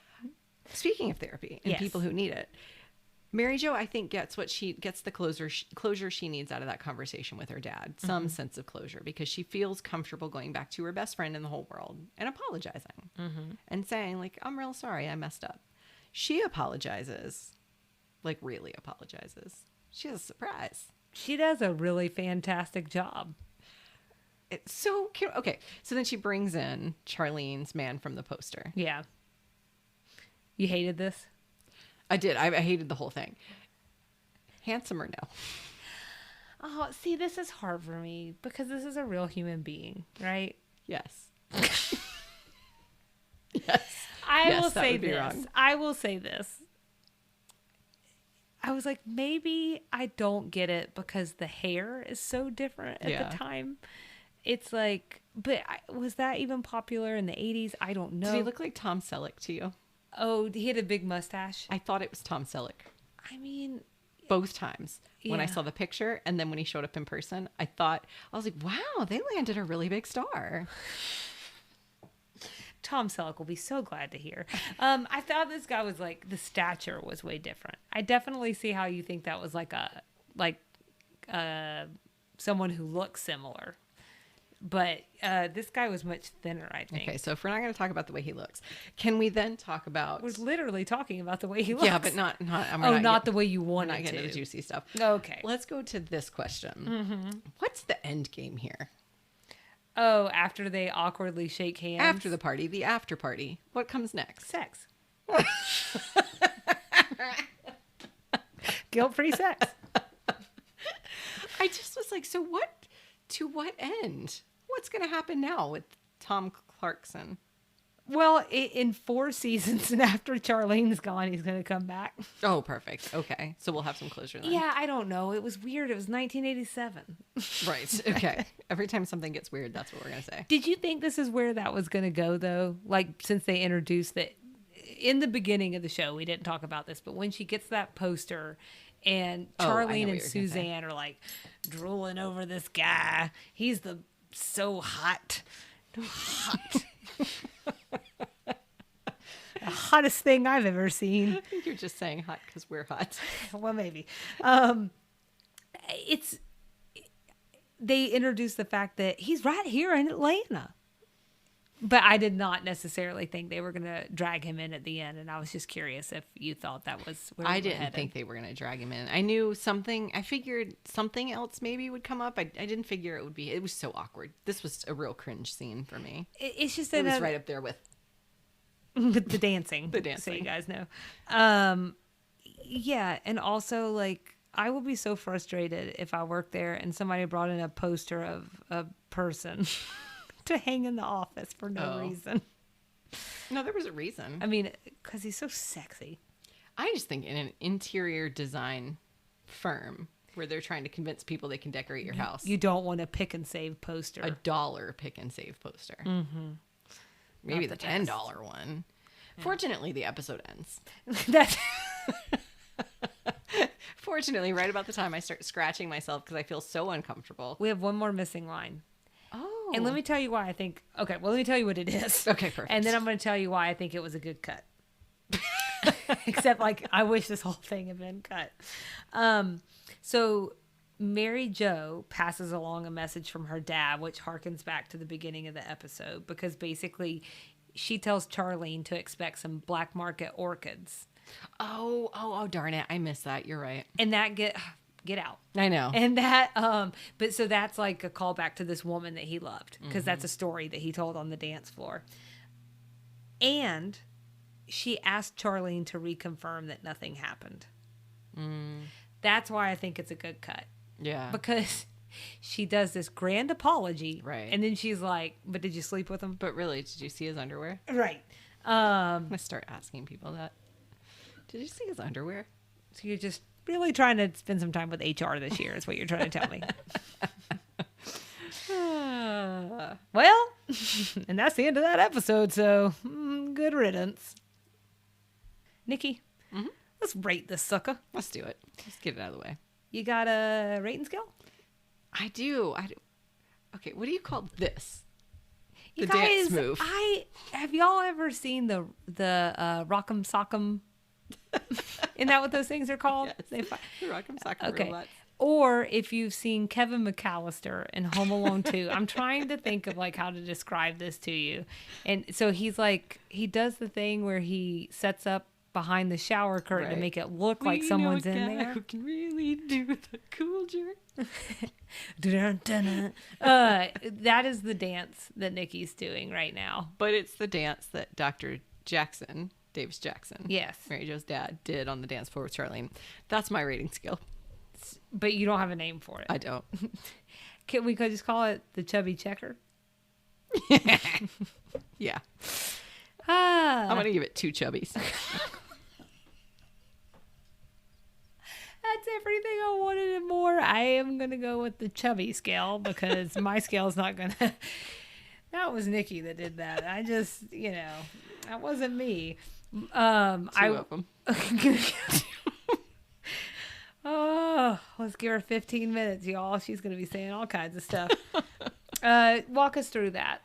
Speaking of therapy and people who need it, Mary Jo, I think, gets the closure she needs out of that conversation with her dad. Some sense of closure, because she feels comfortable going back to her best friend in the whole world and apologizing and saying, like, I'm real sorry, I messed up. She apologizes, like really apologizes. She has a surprise. She does a really fantastic job. It's so cute. Okay, so then she brings in Charlene's man from the poster. Yeah. You hated this? I did. I hated the whole thing. Handsome or no? Oh, see, this is hard for me because this is a real human being, right? Yes. I will say this. I was like, maybe I don't get it because the hair is so different at the time. It's like, but was that even popular in the 80s? I don't know. Did he look like Tom Selleck to you? Oh, he had a big mustache. I thought it was Tom Selleck. I mean, both times when I saw the picture and then when he showed up in person, I was like, wow, they landed a really big star. Tom Selleck will be so glad to hear. I thought this guy was like, the stature was way different. I definitely see how you think that was like someone who looks similar. But this guy was much thinner, I think. Okay, so if we're not going to talk about the way he looks, can we then talk about... We're literally talking about the way he looks. Yeah, but not the way you wanted to. Not getting to the juicy stuff. Okay. Let's go to this question. What's the end game here? Oh, after they awkwardly shake hands? After the party, the after party. What comes next? Sex. Guilt-free sex. I just was like, so what? To what end? What's going to happen now with Tom Clarkson? Well, in 4 seasons and after Charlene's gone, he's going to come back. Oh, perfect. Okay. So we'll have some closure then. Yeah, I don't know. It was weird. It was 1987. Right. Okay. Every time something gets weird, that's what we're going to say. Did you think this is where that was going to go, though? Like, since they introduced that in the beginning of the show, we didn't talk about this, but when she gets that poster and Charlene and Suzanne are like drooling over this guy. He's so hot. Hot. The hottest thing I've ever seen. I think you're just saying hot because we're hot. Well, maybe. They introduced the fact that he's right here in Atlanta. But I did not necessarily think they were going to drag him in at the end. And I was just curious if you thought that was where I didn't think they were going to drag him in. I knew I figured something else maybe would come up. I didn't figure it was so awkward. This was a real cringe scene for me. It's just it was right up there with the dancing. The dancing. So you guys know. Yeah. And also, like, I would be so frustrated if I worked there and somebody brought in a poster of a person to hang in the office for no reason. No, there was a reason. I mean, because he's so sexy. I just think in an interior design firm where they're trying to convince people they can decorate your house. You don't want a pick and save poster. $1 pick and save poster. Mm-hmm. Maybe the $10 one. Yeah. Fortunately, the episode ends. Fortunately, right about the time I start scratching myself because I feel so uncomfortable. We have one more missing line. Oh. And let me tell you why I think... Okay, well, let me tell you what it is. Okay, perfect. And then I'm going to tell you why I think it was a good cut. Except, like, I wish this whole thing had been cut. So Mary Jo passes along a message from her dad, which harkens back to the beginning of the episode. Because basically, she tells Charlene to expect some black market orchids. Oh, darn it. I missed that. You're right. And that get out. I know. And that, but so that's like a callback to this woman that he loved, because that's a story that he told on the dance floor. And she asked Charlene to reconfirm that nothing happened. That's why I think it's a good cut. Yeah. Because she does this grand apology. Right. And then she's like, but did you sleep with him? But really, did you see his underwear? Right. I'm gonna start asking people that. Did you see his underwear? So you're just really trying to spend some time with HR this year is what you're trying to tell me. Well, and that's the end of that episode, so good riddance. Nikki, let's rate this sucker. Let's do it. Let's get it out of the way. You got a rating scale? I do. Okay, what do you call this? You The guys, dance move. Have y'all ever seen the Rock'em Sock'em? Isn't that what those things are called? Yes. They fi- The Rock'em Sock'em Okay. Robots. Or if you've seen Kevin McAllister in Home Alone 2, I'm trying to think of like how to describe this to you. And so he does the thing where he sets up behind the shower curtain to Right. make it look like someone's in guy there. who can really do the cool jerk. Dun-dun-dun-dun. That is the dance that Nikki's doing right now. But it's the dance that Dr. Jackson, Davis Jackson, Yes. Mary Jo's dad, did on the dance floor with Charlene. That's my rating scale. But you don't have a name for it. I don't. Can we just call it the chubby checker? Yeah. Ah, I'm going to give it 2 chubbies. that's everything I wanted and more. I am going to go with the chubby scale because my scale is not going to. That was Nikki that did that. I just, that wasn't me. 2 of them. Oh, let's give her 15 minutes, y'all. She's going to be saying all kinds of stuff. Walk us through that.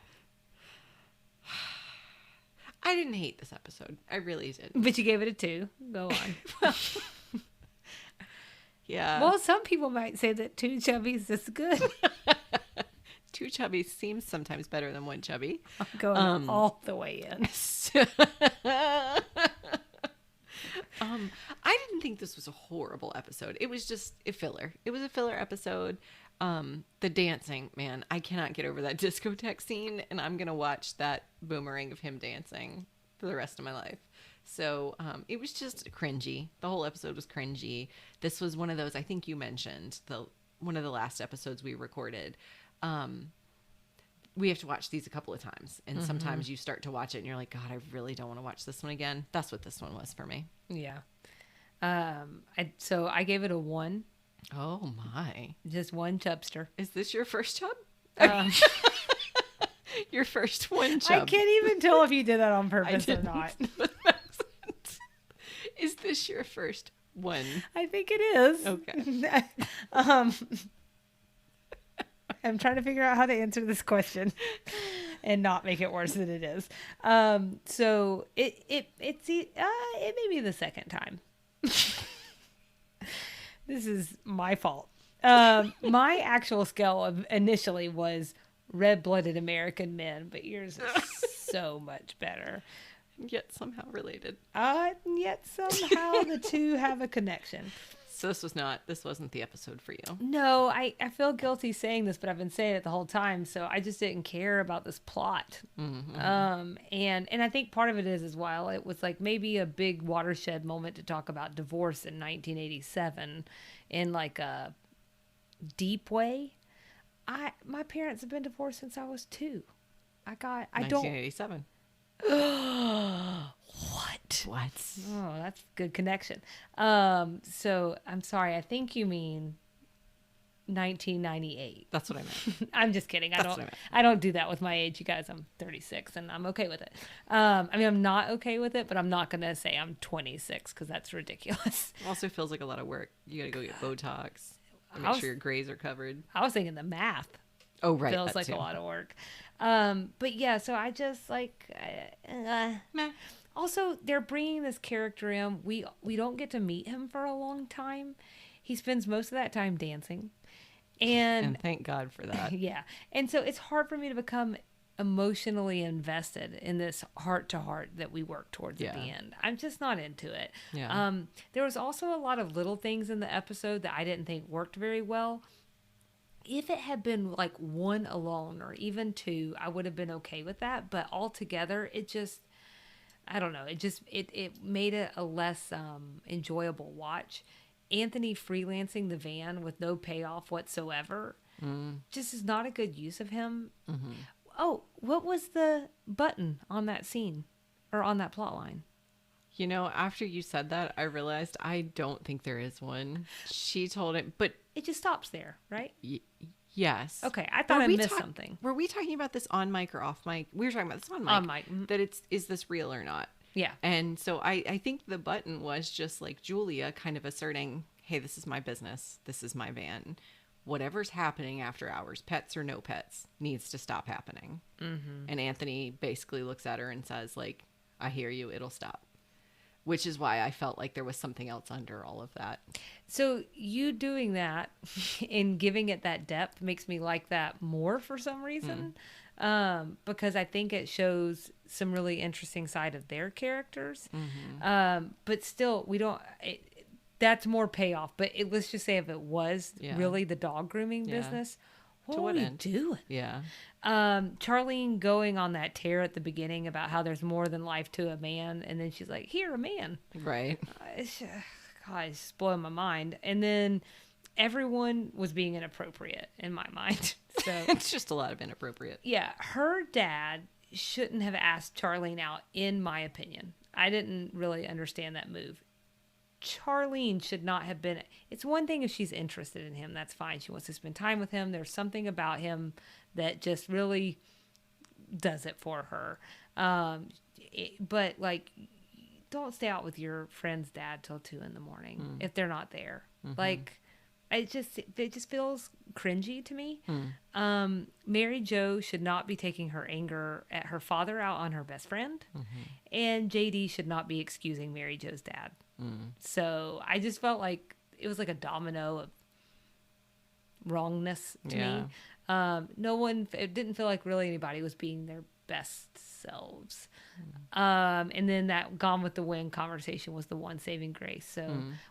I didn't hate this episode. I really did. But you gave it a 2. Go on. Yeah. Well, some people might say that 2 chubbies is good. 2 chubbies seems sometimes better than 1 chubby. I'm going all the way in. I didn't think this was a horrible episode. It was just a filler. It was a filler episode. The dancing, man, I cannot get over that discotheque scene, and I'm gonna watch that boomerang of him dancing for the rest of my life. So it was just cringy. The whole episode was cringy. This was one of those, I think you mentioned, one of the last episodes we recorded. We have to watch these a couple of times, and sometimes you start to watch it and you're like, God, I really don't want to watch this one again. That's what this one was for me. Yeah. So I gave it a 1. Oh my. Just 1 chubster. Is this your first chub? Um, Your first one I chub. can't even tell if you did that on I purpose or didn't. not. Is this your first one? I think it is. Okay. I'm trying to figure out how to answer this question and not make it worse than it is. So it may be the second time. This is my fault. My actual scale of initially was red-blooded American men, but yours is so much better. Yet somehow related. Yet somehow the two have a connection. So this wasn't the episode for you. No, I feel guilty saying this, but I've been saying it the whole time, so I just didn't care about this plot. Mm-hmm. And I think part of it is as well, it was like maybe a big watershed moment to talk about divorce in 1987 in like a deep way. My parents have been divorced since I was 2. I don't 1987. What? What? Oh, that's good connection. So I'm sorry. I think you mean 1998. That's what I meant. I'm just kidding. That's what I meant. I don't do that with my age, you guys. I'm 36 and I'm okay with it. I'm not okay with it, but I'm not going to say I'm 26 because that's ridiculous. Also feels like a lot of work. You got to go get Botox. And I make was- sure your grays are covered. I was thinking the math Oh, right. feels that like too. a lot of work. But yeah, so I just like, Meh. also they're bringing this character in. We don't get to meet him for a long time. He spends most of that time dancing. And thank God for that. Yeah. And so it's hard for me to become emotionally invested in this heart to heart that we work towards at the Yeah. end. I'm just not into it. Yeah. There was also a lot of little things in the episode that I didn't think worked very well. If it had been like 1 alone or even 2, I would have been okay with that. But altogether, it just, I don't know. It made it a less enjoyable watch. Anthony freelancing the van with no payoff whatsoever. just is not a good use of him. Mm-hmm. Oh, what was the button on that scene or on that plot line? You know, after you said that, I realized I don't think there is one. She told him, but It just stops there, right? yes. Okay, I thought I missed something. Were we talking about this on mic or off mic? We were talking about this on mic. On mic. Mhm. That is this real or not? Yeah. And so I think the button was just like Julia kind of asserting, hey, this is my business. This is my van. Whatever's happening after hours, pets or no pets, needs to stop happening. Mm-hmm. And Anthony basically looks at her and says, like, I hear you. It'll stop. Which is why I felt like there was something else under all of that. So you doing that and giving it that depth makes me like that more for some reason. Because I think it shows some really interesting side of their characters. Mm-hmm. But still, we don't... that's more payoff. But let's just say if it was really the dog grooming business, what are we doing? Yeah. Charlene going on that tear at the beginning about how there's more than life to a man, and then she's like, "Here, a man." Right. God, it's just blowing my mind. And then everyone was being inappropriate in my mind. So it's just a lot of inappropriate. Yeah, her dad shouldn't have asked Charlene out, in my opinion. I didn't really understand that move. Charlene should not have been. It's one thing if she's interested in him, that's fine. She wants to spend time with him. There's something about him that just really does it for her. But like, don't stay out with your friend's dad till 2 a.m. if they're not there. Mm-hmm. Like, it just feels cringy to me. Mary Jo should not be taking her anger at her father out on her best friend, and JD should not be excusing Mary Jo's dad. So I just felt like it was like a domino of wrongness to me. It didn't feel like really anybody was being their best selves. And then that Gone with the Wind conversation was the one saving grace. So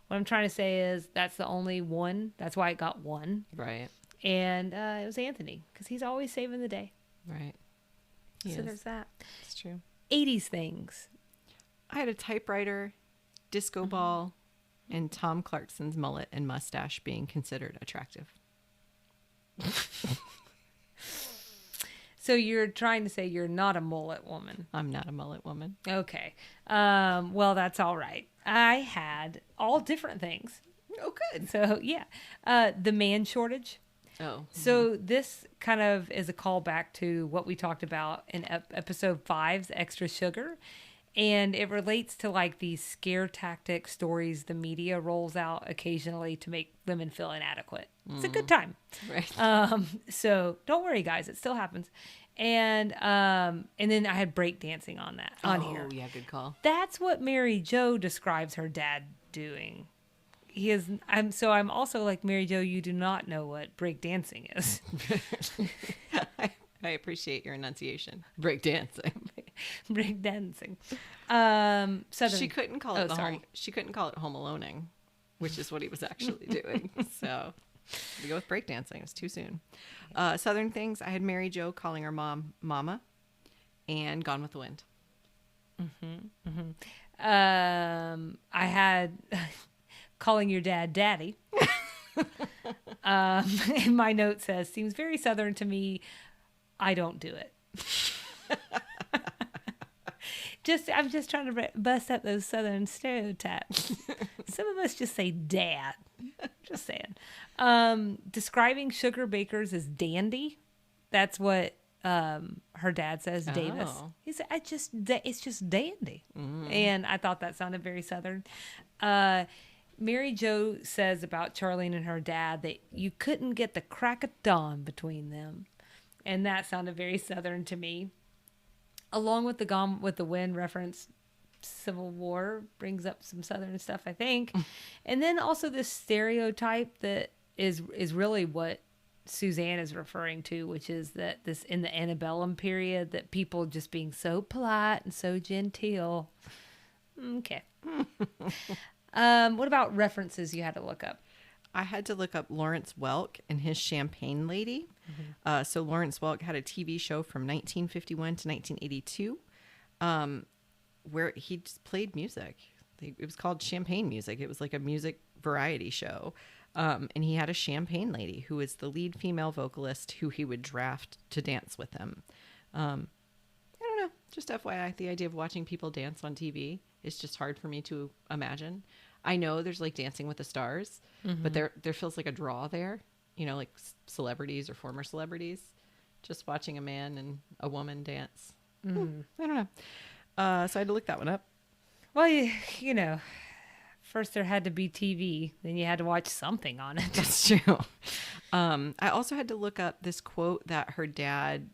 what I'm trying to say is that's the only one. That's why it got one. Right. And it was Anthony, because he's always saving the day. Right. So there's that. It's true. 80s things. I had a typewriter, disco ball, and Tom Clarkson's mullet and mustache being considered attractive. So you're trying to say you're not a mullet woman. I'm not a mullet woman. Okay. Well, that's all right. I had all different things. Oh, good. So, yeah. The man shortage. Oh. So this kind of is a callback to what we talked about in episode 5's Extra Sugar. And it relates to like these scare tactic stories the media rolls out occasionally to make women feel inadequate. It's a good time. Right. So don't worry, guys. It still happens. And then I had breakdancing on here. Oh, yeah, good call. That's what Mary Jo describes her dad doing. I'm also like, Mary Jo, you do not know what breakdancing is. I appreciate your enunciation. Breakdancing. Breakdancing. She couldn't call it she couldn't call it home aloneing, which is what he was actually doing. So we go with breakdancing. It was too soon. Southern things. I had Mary Jo calling her mom Mama, and Gone with the Wind. I had calling your dad Daddy. And my note says, seems very Southern to me. I don't do it. I'm just trying to bust up those Southern stereotypes. Some of us just say dad. Just saying. Describing sugar bakers as dandy. That's what her dad says, Davis. He said, it's just dandy. And I thought that sounded very Southern. Mary Jo says about Charlene and her dad that you couldn't get the crack of dawn between them. And that sounded very Southern to me. Along with the Gone with the Wind reference, Civil War brings up some Southern stuff, I think. And then also this stereotype that is really what Suzanne is referring to, which is that this in the antebellum period, that people just being so polite and so genteel. Okay. What about references you had to look up? I had to look up Lawrence Welk and his Champagne Lady. So Lawrence Welk had a TV show from 1951 to 1982 where he just played music. It was called Champagne Music. It was like a music variety show. And he had a champagne lady who was the lead female vocalist who he would draft to dance with him. I don't know. Just FYI, the idea of watching people dance on TV is just hard for me to imagine. I know there's like Dancing with the Stars, but there feels like a draw there, like celebrities or former celebrities. Just watching a man and a woman dance. I don't know. So I had to look that one up. Well, first there had to be TV, then you had to watch something on it. That's true. I also had to look up this quote that her dad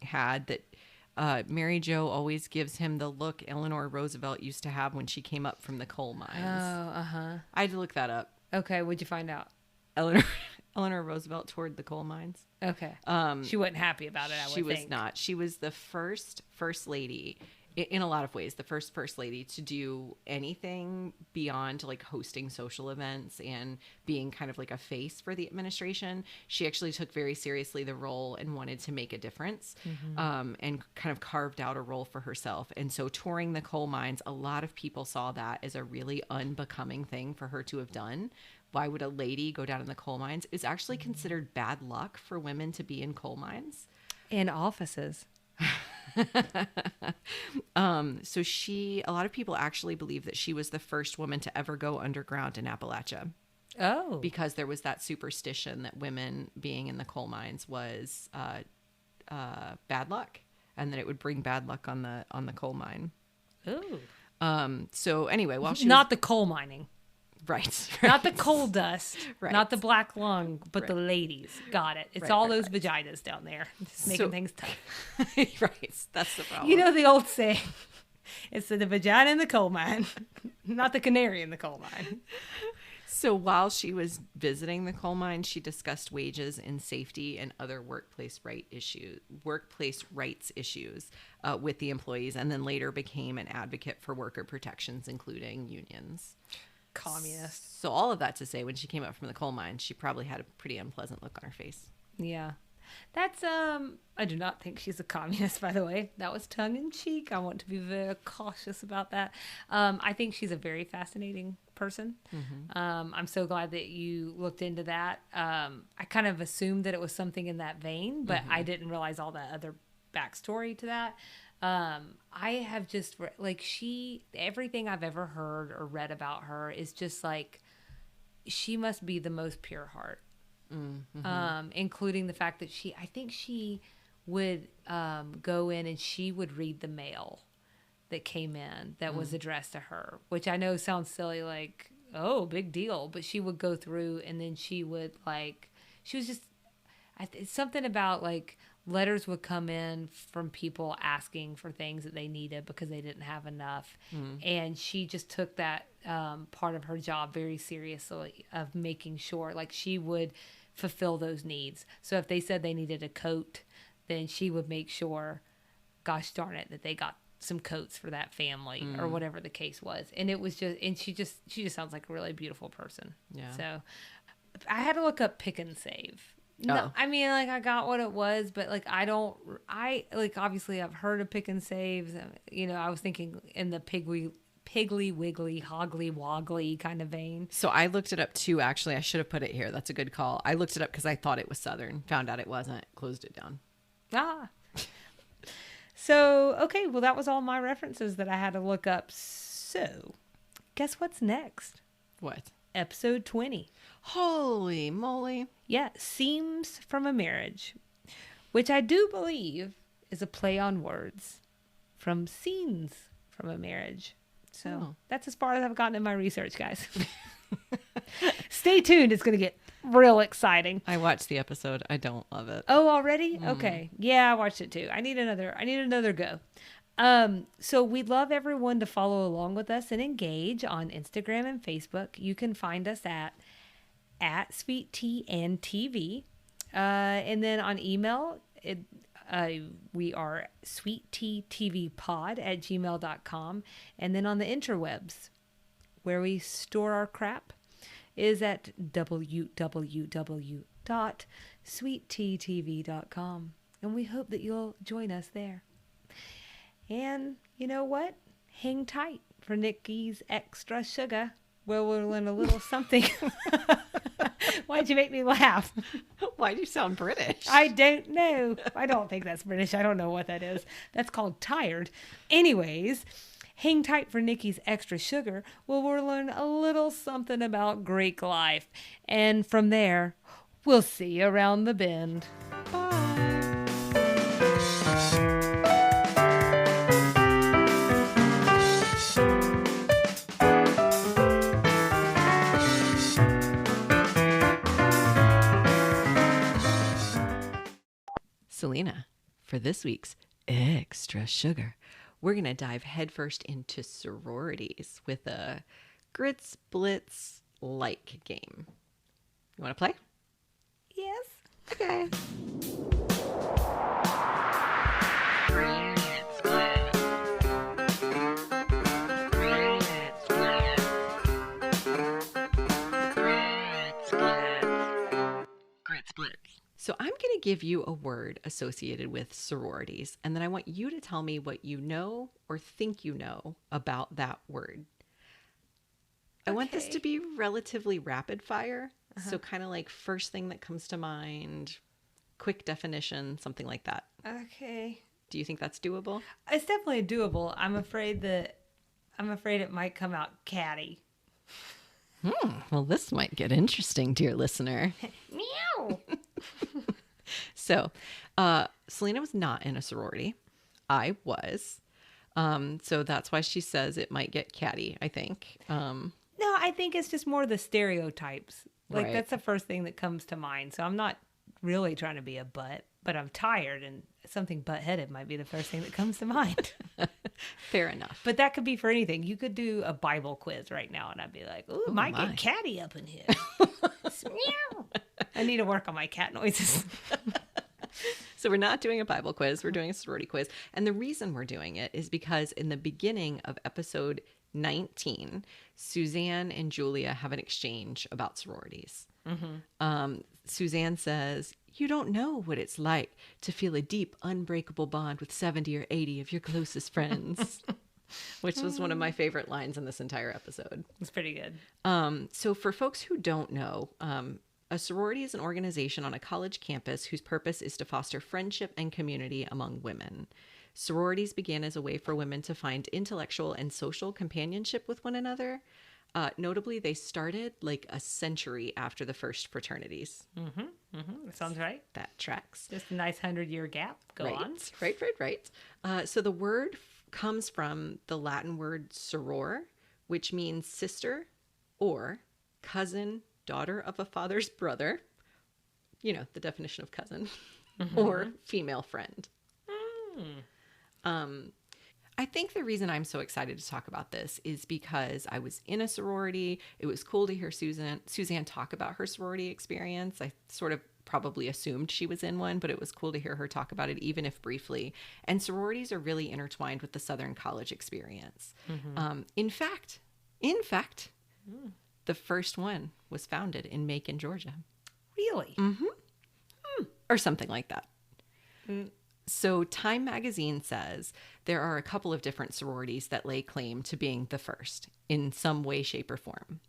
had that Mary Jo always gives him the look Eleanor Roosevelt used to have when she came up from the coal mines. Oh, uh-huh. I had to look that up. Okay, what'd you find out? Eleanor Roosevelt toured the coal mines. Okay. She wasn't happy about it, I would think. She was not. She was the first lady, in a lot of ways, the first lady to do anything beyond like hosting social events and being kind of like a face for the administration. She actually took very seriously the role and wanted to make a difference, and kind of carved out a role for herself. And so touring the coal mines, a lot of people saw that as a really unbecoming thing for her to have done. Why would a lady go down in the coal mines? It's actually considered bad luck for women to be in coal mines. In offices. So a lot of people actually believe that she was the first woman to ever go underground in Appalachia. Oh. Because there was that superstition that women being in the coal mines was bad luck, and that it would bring bad luck on the coal mine. Oh. So anyway, while she not the coal mining. Right. Not the coal dust. Right. Not the black lung, but Right. the ladies. Got it. It's Right, all right, those vaginas down there. Just making things tough. Right. That's the problem. You know the old saying, it's the vagina in the coal mine, not the canary in the coal mine. So while she was visiting the coal mine, she discussed wages and safety and other workplace rights issues with the employees, and then later became an advocate for worker protections, including unions. Communist. So all of that to say, when she came up from the coal mine, she probably had a pretty unpleasant look on her face. Yeah. That's, I do not think she's a communist, by the way. That was tongue in cheek. I want to be very cautious about that. I think she's a very fascinating person. I'm so glad that you looked into that. I kind of assumed that it was something in that vein, but I didn't realize all that other backstory to that. I have just everything I've ever heard or read about her is just like, she must be the most pure heart. Including the fact that I think she would go in and she would read the mail that came in that was addressed to her, which I know sounds silly, like, oh, big deal, but she would go through and then she would she was just, it's something about like letters would come in from people asking for things that they needed because they didn't have enough. And she just took that part of her job very seriously, of making sure like she would fulfill those needs. So if they said they needed a coat, then she would make sure, gosh darn it, that they got some coats for that family or whatever the case was. And it was just, and she just sounds like a really beautiful person. Yeah. So I had to look up Pick and Save. No, Oh. I mean, like, I got what it was, but like, obviously I've heard of Pick and Saves. I was thinking in the Piggly Wiggly, Hoggly Woggly kind of vein. So I looked it up too, actually. I should have put it here. That's a good call. I looked it up because I thought it was Southern. Found out it wasn't. Closed it down. Ah. So, okay, well, that was all my references that I had to look up. So, guess what's next? What? Episode 20. Holy moly. Yeah, Seams from a Marriage, which I do believe is a play on words from Scenes from a Marriage. So that's as far as I've gotten in my research, guys. Stay tuned. It's going to get real exciting. I watched the episode. I don't love it. Oh, already? Okay. Yeah, I watched it too. I need another go. So we'd love everyone to follow along with us and engage on Instagram and Facebook. You can find us at Sweet Tea and TV. And then on email, we are sweetteatvpod@gmail.com. And then on the interwebs, where we store our crap, is at www.sweetteatv.com. And we hope that you'll join us there. And you know what? Hang tight for Nikki's Extra Sugar, where we'll learn a little something Why'd you make me laugh? Why do you sound British? I don't know. I don't think that's British. I don't know what that is. That's called tired. Anyways, hang tight for Nikki's extra sugar. Well, we'll learn a little something about Greek life. And from there, we'll see you around the bend. Salina, for this week's Extra Sugar, we're going to dive headfirst into sororities with a grits blitz like game. You want to play? Yes. Okay. So I'm going to give you a word associated with sororities, and then I want you to tell me what you know or think you know about that word. I want this to be relatively rapid fire. So kind of like first thing that comes to mind, quick definition, something like that. Okay. Do you think that's doable? It's definitely doable. I'm afraid it might come out catty. Well, this might get interesting, dear listener. Meow. So, Salina was not in a sorority. I was. So that's why she says it might get catty, I think. No, I think it's just more the stereotypes. Like, Right. that's the first thing that comes to mind. So I'm not really trying to be a butt, but I'm tired, and something butt-headed might be the first thing that comes to mind. Fair enough. But that could be for anything. You could do a Bible quiz right now, and I'd be like, ooh, might my. get catty up in here. Meow. I need to work on my cat noises. So we're not doing a Bible quiz. We're doing a sorority quiz. And the reason we're doing it is because in the beginning of episode 19, Suzanne and Julia have an exchange about sororities. Suzanne says, "You don't know what it's like to feel a deep, unbreakable bond with 70 or 80 of your closest friends," which was one of my favorite lines in this entire episode. It's pretty good. So for folks who don't know, a sorority is an organization on a college campus whose purpose is to foster friendship and community among women. Sororities began as a way for women to find intellectual and social companionship with one another. Notably, they started like a century after the first fraternities. That sounds right. That tracks. Just a nice 100-year gap. Go on. Right. So the word comes from the Latin word soror, which means sister or cousin, daughter of a father's brother. You know, the definition of cousin. Or female friend. I think the reason I'm so excited to talk about this is because I was in a sorority. It was cool to hear Suzanne talk about her sorority experience. I sort of probably assumed she was in one, but it was cool to hear her talk about it, even if briefly. And sororities are really intertwined with the Southern college experience. In fact, the first one was founded in Macon, Georgia. Really? Or something like that. So Time magazine says there are a couple of different sororities that lay claim to being the first in some way, shape, or form.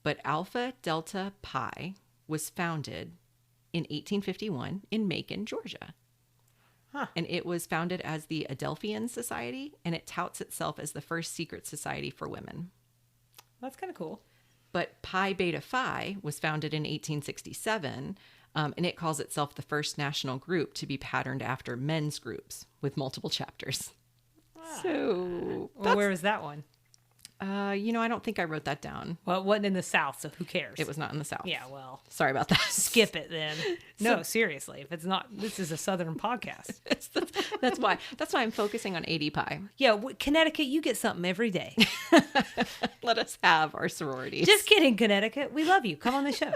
But Alpha Delta Pi was founded in 1851 in Macon, Georgia. And it was founded as the Adelphian Society, and it touts itself as the first secret society for women. That's kind of cool. But Pi Beta Phi was founded in 1867, and it calls itself the first national group to be patterned after men's groups with multiple chapters. So, Well, where was that one? I don't think I wrote that down. Well, it wasn't in the South, so who cares? It was not in the South. Yeah, well, Sorry about that. skip it then. No, seriously. If it's not, this is a Southern podcast. That's why I'm focusing on AD Pi. Yeah, Connecticut, you get something every day. Let us have our sororities. Just kidding, Connecticut. We love you. Come on the show.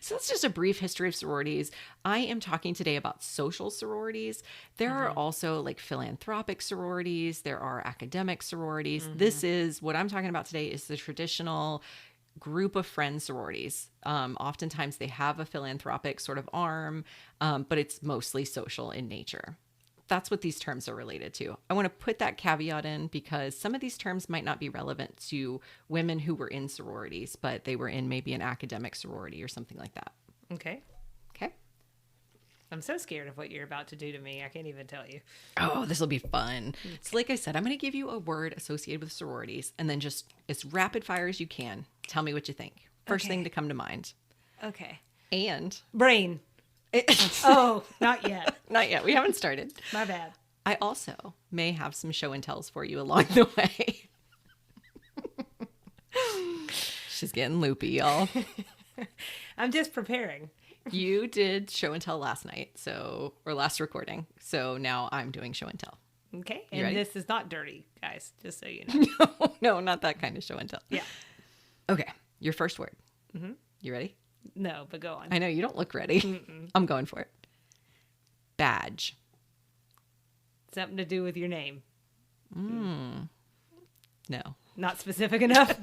So that's just a brief history of sororities. I am talking today about social sororities. There are also like philanthropic sororities. There are academic sororities. This is what I'm talking about today is the traditional group of friends sororities. Oftentimes they have a philanthropic sort of arm, but it's mostly social in nature. That's what these terms are related to. I want to put that caveat in because some of these terms might not be relevant to women who were in sororities, but they were in maybe an academic sorority or something like that. Okay. Okay. I'm so scared of what you're about to do to me. I can't even tell you. Oh, this will be fun. So like I said, I'm going to give you a word associated with sororities and then just as rapid fire as you can. Tell me what you think. First thing to come to mind. Okay. And brain. Oh, not yet. Not yet. We haven't started. My bad. I also may have some show and tells for you along the way. She's getting loopy, y'all. I'm just preparing. You did show and tell last night, or last recording. So now I'm doing show and tell. Okay. You And ready? this is not dirty, guys, just so you know. No, not that kind of show and tell. Yeah. Okay. Your first word. You ready? No, but go on. I know you don't look ready. I'm going for it. Badge. Something to do with your name. No. Not specific enough.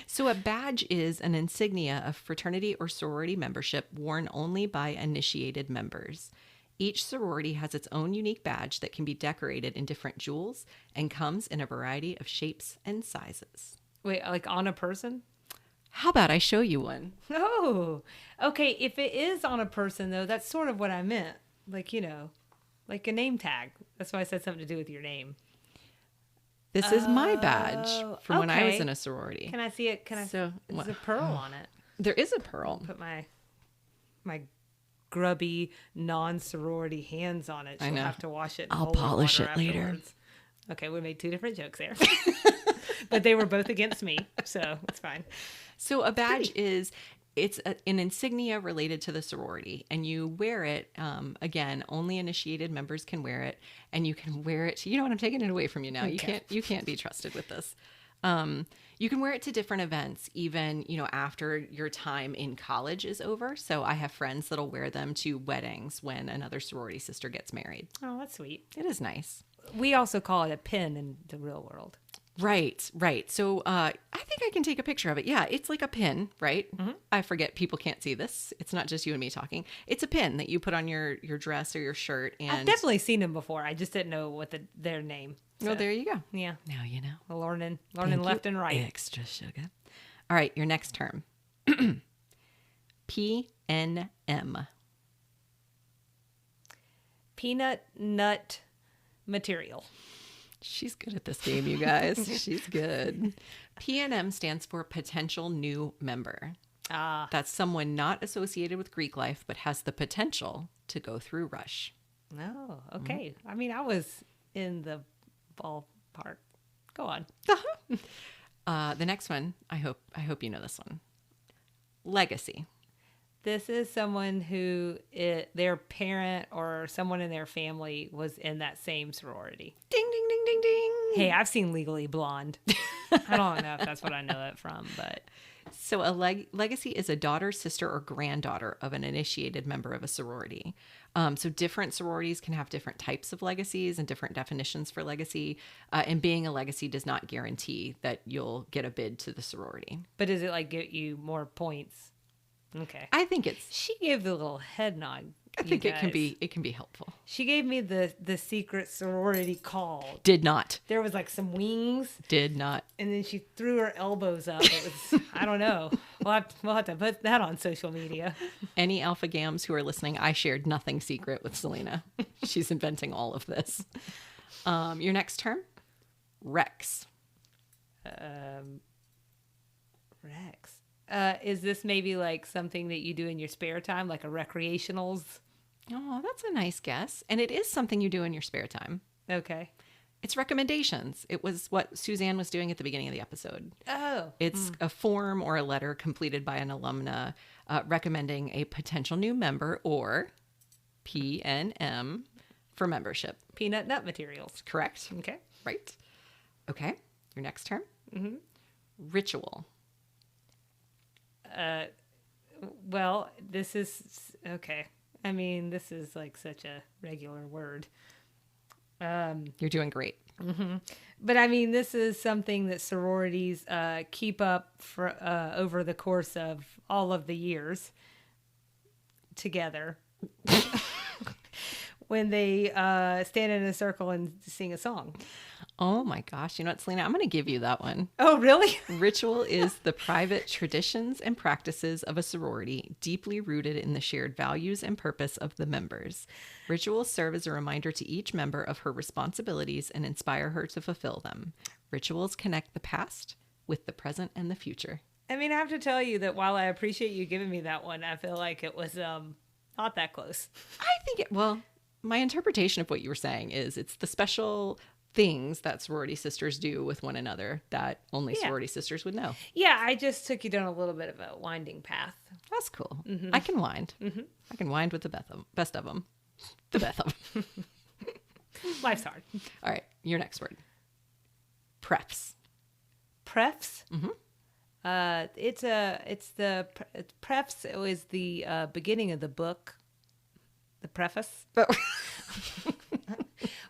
So a badge is an insignia of fraternity or sorority membership worn only by initiated members. Each sorority has its own unique badge that can be decorated in different jewels and comes in a variety of shapes and sizes. Wait, like on a person? How about I show you one? Oh, okay. If it is on a person, though, that's sort of what I meant. Like, like a name tag. That's why I said something to do with your name. This is my badge from when I was okay. in a sorority. Can I see it? So, There's a pearl on it. There is a pearl. Put my grubby non-sorority hands on it. She'll know. have to wash it. in I'll holy polish water it later. afterwards. Okay, we made two different jokes there. But they were both against me, so it's fine. So a badge is an insignia related to the sorority, and you wear it. Again, only initiated members can wear it, and you can wear it. You know what? I'm taking it away from you now. Okay. You can't be trusted with this. You can wear it to different events, even after your time in college is over. So I have friends that'll wear them to weddings when another sorority sister gets married. Oh, that's sweet. It is nice. We also call it a pin in the real world. Right. So I think I can take a picture of it. Yeah, it's like a pin, right? Mm-hmm. I forget people can't see this. It's not just you and me talking. It's a pin that you put on your dress or your shirt. And I've definitely seen them before. I just didn't know what their name. So, there you go. Yeah. Now you know. We're learning Thank left you. and right. Extra sugar. All right, your next term. PNM. Peanut nut material. She's good at this game, you guys. She's good. PNM stands for potential new member. That's someone not associated with Greek life, but has the potential to go through Rush. Oh, okay. I mean, I was in the ballpark. Go on. The next one, I hope you know this one. Legacy. This is someone who their parent or someone in their family was in that same sorority. Ding, ding, ding, ding, ding. Hey, I've seen Legally Blonde. I don't know if that's what I know it from, but... So a legacy is a daughter, sister, or granddaughter of an initiated member of a sorority. So different sororities can have different types of legacies and different definitions for legacy. And being a legacy does not guarantee that you'll get a bid to the sorority. But does it like get you more points? Okay. I think She gave the little head nod. I think it can be helpful. She gave me the secret sorority call. Did not. There was like some wings. Did not. And then she threw her elbows up. It was, I don't know. We'll have to put that on social media. Any alpha gams who are listening, I shared nothing secret with Salina. She's inventing all of this. Your next term? Rex. Rex. Is this maybe like something that you do in your spare time, like a recreationals? Oh, that's a nice guess. And it is something you do in your spare time. Okay. It's recommendations. It was what Suzanne was doing at the beginning of the episode. Oh. It's a form or a letter completed by an alumna recommending a potential new member, or PNM, for membership. Peanut nut materials. Correct? Okay. Right. Okay. Your next term? Mm-hmm. Ritual. Well, this is okay. I mean, this is like such a regular word. You're doing great. Mm-hmm. But I mean, this is something that sororities keep up for over the course of all of the years together. when they stand in a circle and sing a song. Oh my gosh. You know what, Selena? I'm going to give you that one. Oh, really? Ritual is the private traditions and practices of a sorority, deeply rooted in the shared values and purpose of the members. Rituals serve as a reminder to each member of her responsibilities and inspire her to fulfill them. Rituals connect the past with the present and the future. I mean, I have to tell you that while I appreciate you giving me that one, I feel like it was not that close. I think well, my interpretation of what you were saying is it's the special things that sorority sisters do with one another that only sorority sisters would know. Yeah, I just took you down a little bit of a winding path. That's cool. Mm-hmm. I can wind. Mm-hmm. I can wind with the best of them. The best of them. Life's hard. All right, your next word. Prefs. Prefs? Mm-hmm. Prefs. It was the beginning of the book. The preface.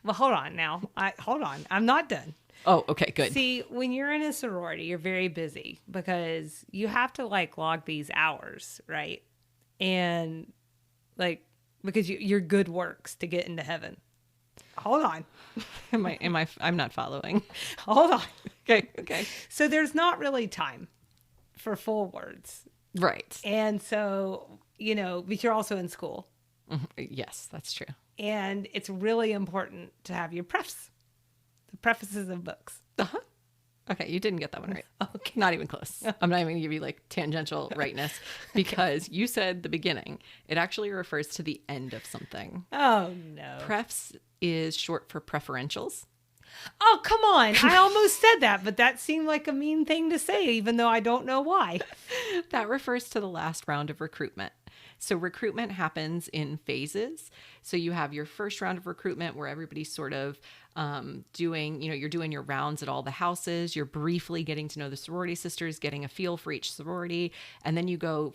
Well, hold on now. Hold on. I'm not done. Oh, okay, good. See, when you're in a sorority, you're very busy because you have to like log these hours, right? And like because your good works to get into heaven. Hold on. I'm not following. Hold on. Okay. So there's not really time for full words. Right. And so, but you're also in school. Mm-hmm. Yes, that's true. And it's really important to have your prefs, the prefaces of books. Uh-huh. Okay, you didn't get that one right. Okay. Not even close. I'm not even going to give you like tangential rightness because you said the beginning. It actually refers to the end of something. Oh, no. Prefs is short for preferentials. Oh, come on. I almost said that, but that seemed like a mean thing to say, even though I don't know why. That refers to the last round of recruitment. So recruitment happens in phases. So you have your first round of recruitment where everybody's sort of you're doing your rounds at all the houses. You're briefly getting to know the sorority sisters, getting a feel for each sorority. And then you go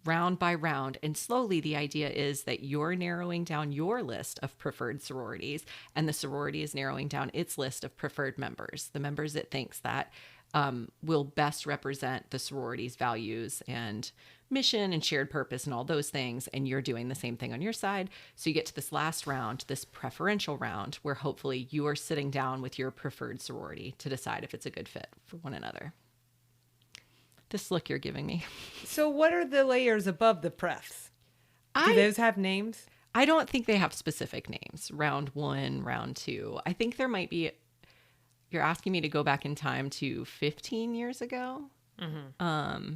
round by round. And slowly the idea is that you're narrowing down your list of preferred sororities and the sorority is narrowing down its list of preferred members, the members it thinks that will best represent the sorority's values and mission and shared purpose and all those things. And you're doing the same thing on your side. So you get to this last round, this preferential round, where hopefully you are sitting down with your preferred sorority to decide if it's a good fit for one another. This look you're giving me. So what are the layers above the prefs? Do those have names? I don't think they have specific names. Round 1, round 2. I think there might be. You're asking me to go back in time to 15 years ago. Mm-hmm.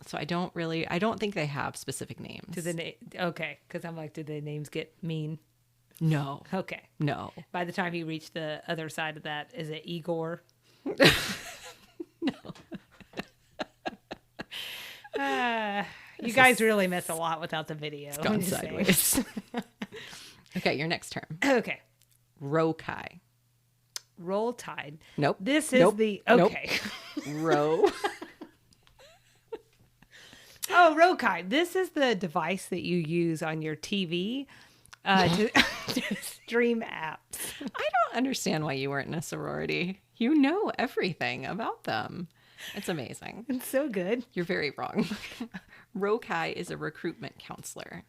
So I don't think they have specific names. Okay, because I'm like, did the names get mean? No. Okay. No. By the time you reach the other side of that, is it Igor? No. You guys really miss a lot without the video. It's gone sideways. Okay, your next term. Okay. Rokai. Roll Tide. Nope. This is okay. Row. Oh, Rokai. This is the device that you use on your TV to stream apps. I don't understand why you weren't in a sorority. You know everything about them. It's amazing. It's so good. You're very wrong. Rokai is a recruitment counselor.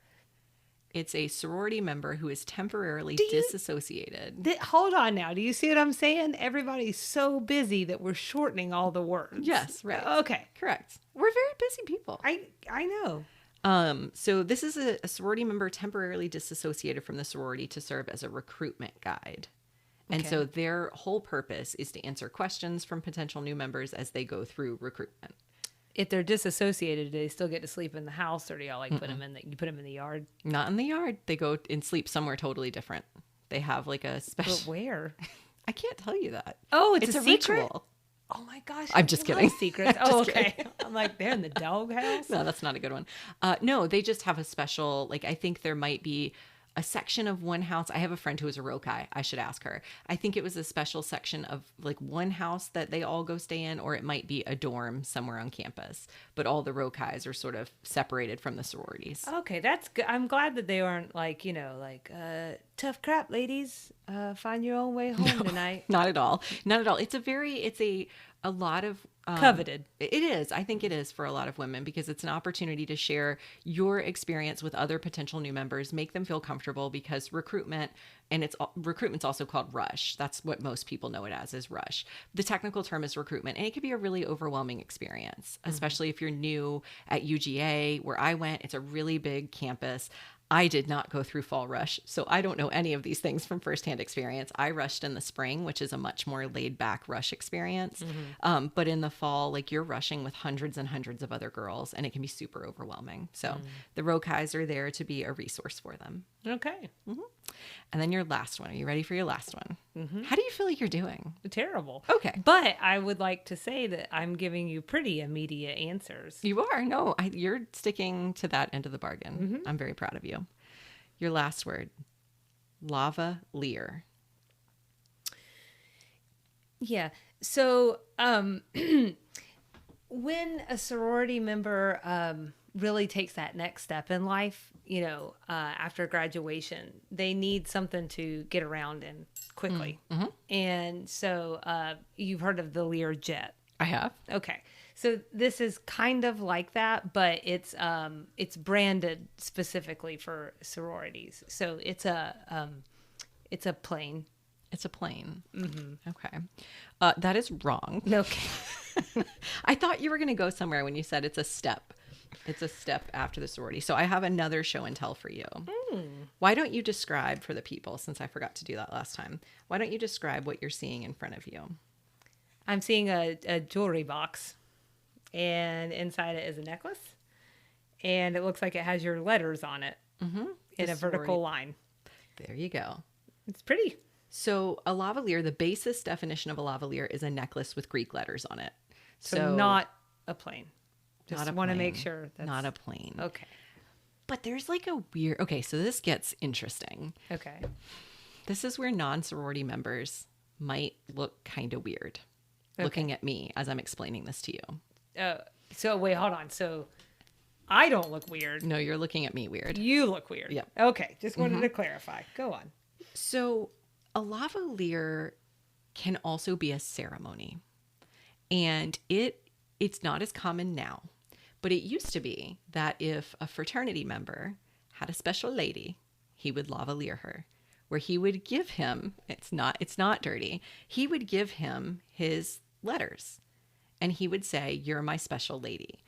It's a sorority member who is temporarily disassociated. Hold on now. Do you see what I'm saying? Everybody's so busy that we're shortening all the words. Yes, right. Okay. Correct. We're very busy people. I know. So this is a sorority member temporarily disassociated from the sorority to serve as a recruitment guide. And so their whole purpose is to answer questions from potential new members as they go through recruitment. If they're disassociated, do they still get to sleep in the house, or do y'all put them in the yard? Not in the yard. They go and sleep somewhere totally different. They have like a special. But where? I can't tell you that. Oh, it's a secret? ritual. Oh my gosh! I'm just kidding. Secrets. Oh, okay. I'm like, they're in the doghouse. No, that's not a good one. No, they just have a special. Like, I think there might be a section of one house. I have a friend who is a Rokai. I should ask her. I think it was a special section of like one house that they all go stay in, or it might be a dorm somewhere on campus. But all the Rokais are sort of separated from the sororities. Okay, that's good. I'm glad that they aren't like, tough crap, ladies. Find your own way home tonight. Not at all. Not at all. It's a lot of Coveted. It is. I think it is for a lot of women because it's an opportunity to share your experience with other potential new members, make them feel comfortable because recruitment's also called rush. That's what most people know it as is rush. The technical term is recruitment, and it can be a really overwhelming experience, especially if you're new at UGA where I went. It's a really big campus. I did not go through fall rush, so I don't know any of these things from firsthand experience. I rushed in the spring, which is a much more laid back rush experience. But in the fall, like you're rushing with hundreds and hundreds of other girls, and it can be super overwhelming. So the Rokais are there to be a resource for them. Okay. And then your last one. Are you ready for your last one? How do you feel like you're doing? Terrible. Okay. But I would like to say that I'm giving you pretty immediate answers. You are. No, you're sticking to that end of the bargain. I'm very proud of you. Your last word, lavalier. Yeah. So when a sorority member really takes that next step in life, after graduation, they need something to get around in quickly. And so you've heard of the Lear jet. I have. Okay. So this is kind of like that, but it's branded specifically for sororities. So it's a plane. It's a plane. Okay. That is wrong. Okay. I thought you were going to go somewhere when you said it's a step. It's a step after the sorority. So I have another show and tell for you. Why don't you describe for the people, since I forgot to do that last time, why don't you describe what you're seeing in front of you? I'm seeing a jewelry box, and inside it is a necklace, and it looks like it has your letters on it in a vertical line. There you go. It's pretty. So a lavalier, the basis definition of a lavalier is a necklace with Greek letters on it. So not a plane. Just Not a want to plane. make sure that's Not a plane. okay. But there's like a weird... Okay, so this gets interesting. Okay. This is where non-sorority members might look kind of weird looking at me as I'm explaining this to you. So wait, hold on. So I don't look weird. No, you're looking at me weird. You look weird. Yep. Okay. Just wanted to clarify. Go on. So a lavalier can also be a ceremony. And it's not as common now. But it used to be that if a fraternity member had a special lady, he would lavalier her, where he would give him, it's not dirty, he would give him his letters. And he would say, "You're my special lady."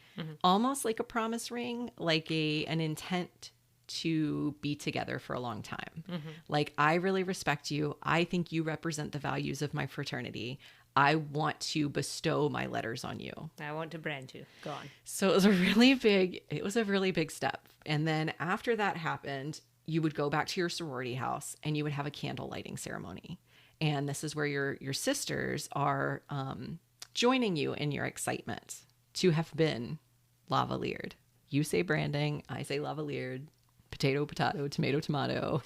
Almost like a promise ring, like an intent to be together for a long time. Like, I really respect you. I think you represent the values of my fraternity. I want to bestow my letters on you. I want to brand you. Go on. So it was a really big step. And then after that happened, you would go back to your sorority house and you would have a candle lighting ceremony. And this is where your sisters are joining you in your excitement to have been lavaliered. You say branding, I say lavaliered, potato, potato, tomato, tomato.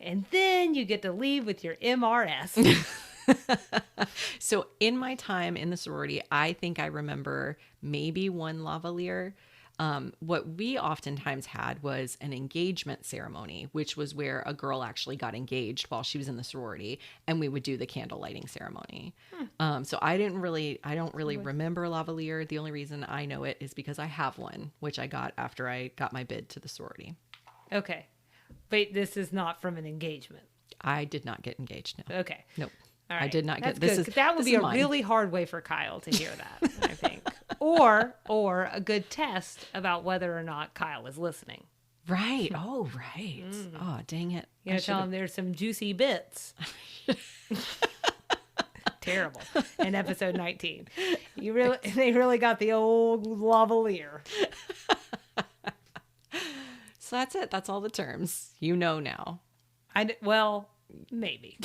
And then you get to leave with your MRS. So in my time in the sorority, I think I remember maybe one lavalier. What we oftentimes had was an engagement ceremony, which was where a girl actually got engaged while she was in the sorority, and we would do the candle lighting ceremony. So I don't really remember lavalier. The only reason I know it is because I have one, which I got after I got my bid to the sorority. Okay. But this is not from an engagement. I did not get engaged. No. Okay. Nope. All right. I did not That's get this. Good, that would be a really hard way for Kyle to hear that, I think. Or a good test about whether or not Kyle is listening. Right. Oh, right. Oh, dang it. You know, tell him there's some juicy bits. Terrible. In episode 19. They really got the old lavalier. So that's it. That's all the terms. You know now. Maybe.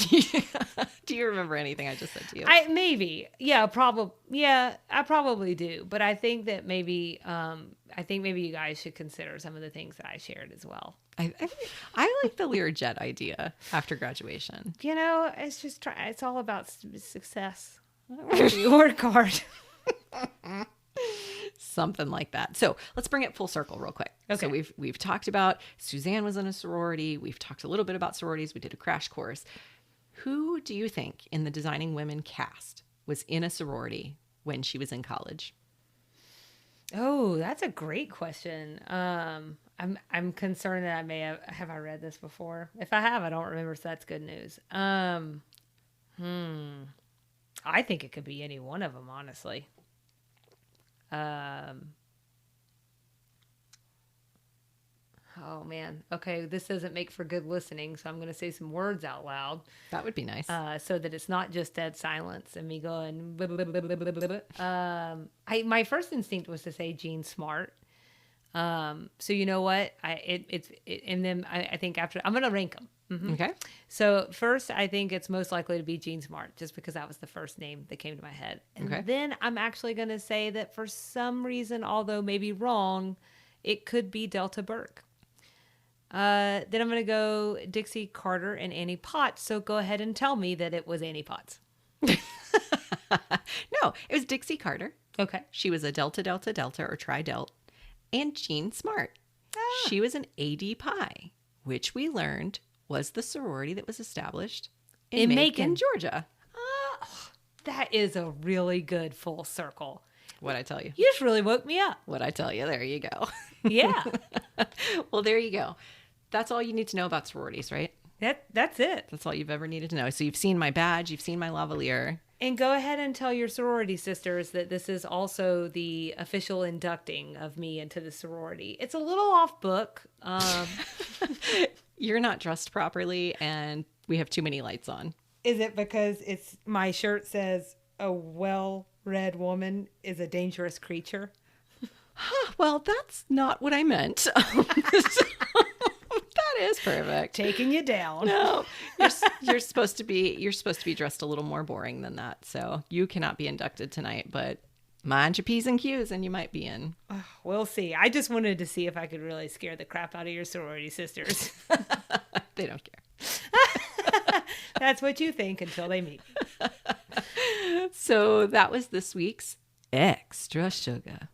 Do you remember anything I just said to you? Maybe. Yeah, probably. Yeah, I probably do. But I think that maybe you guys should consider some of the things that I shared as well. I like the Learjet idea after graduation. You know, it's just it's all about success. You work hard. Something like that. So let's bring it full circle real quick. Okay. So we've talked about Suzanne was in a sorority. We've talked a little bit about sororities. We did a crash course. Who do you think in the Designing Women cast was in a sorority when she was in college? Oh, that's a great question. I'm concerned that I may have I read this before. If I have, I don't remember, so that's good news. I think it could be any one of them, honestly. Oh man. Okay, this doesn't make for good listening, so I'm going to say some words out loud. That would be nice. So that it's not just dead silence and me going. Blah, blah, blah, blah, blah, blah, blah. My first instinct was to say Jean Smart. So you know what? And then I think after I'm going to rank them. Mm-hmm. Okay. So first, I think it's most likely to be Jean Smart, just because that was the first name that came to my head. And Okay. then I'm actually going to say that for some reason, although maybe wrong, it could be Delta Burke. Then I'm going to go Dixie Carter and Annie Potts. So go ahead and tell me that it was Annie Potts. No, it was Dixie Carter. Okay. She was a Delta Delta Delta or Tri-Delt. And Jean Smart. She was an AD Pi, which we learned was the sorority that was established in Macon, Georgia. That is a really good full circle. What'd I tell you? You just really woke me up. What'd I tell you? There you go. Yeah. Well, there you go. That's all you need to know about sororities, right? That's it. That's all you've ever needed to know. So you've seen my badge. You've seen my lavalier. And go ahead and tell your sorority sisters that this is also the official inducting of me into the sorority. It's a little off book. You're not dressed properly, and we have too many lights on. Is it because it's my shirt says a well-read woman is a dangerous creature? Well, that's not what I meant. That is perfect. Taking you down. No, you're supposed to be dressed a little more boring than that. So you cannot be inducted tonight, but mind your P's and Q's and you might be in. We'll see. I just wanted to see if I could really scare the crap out of your sorority sisters. They don't care. That's what you think until they meet me. So that was this week's Extra Sugar.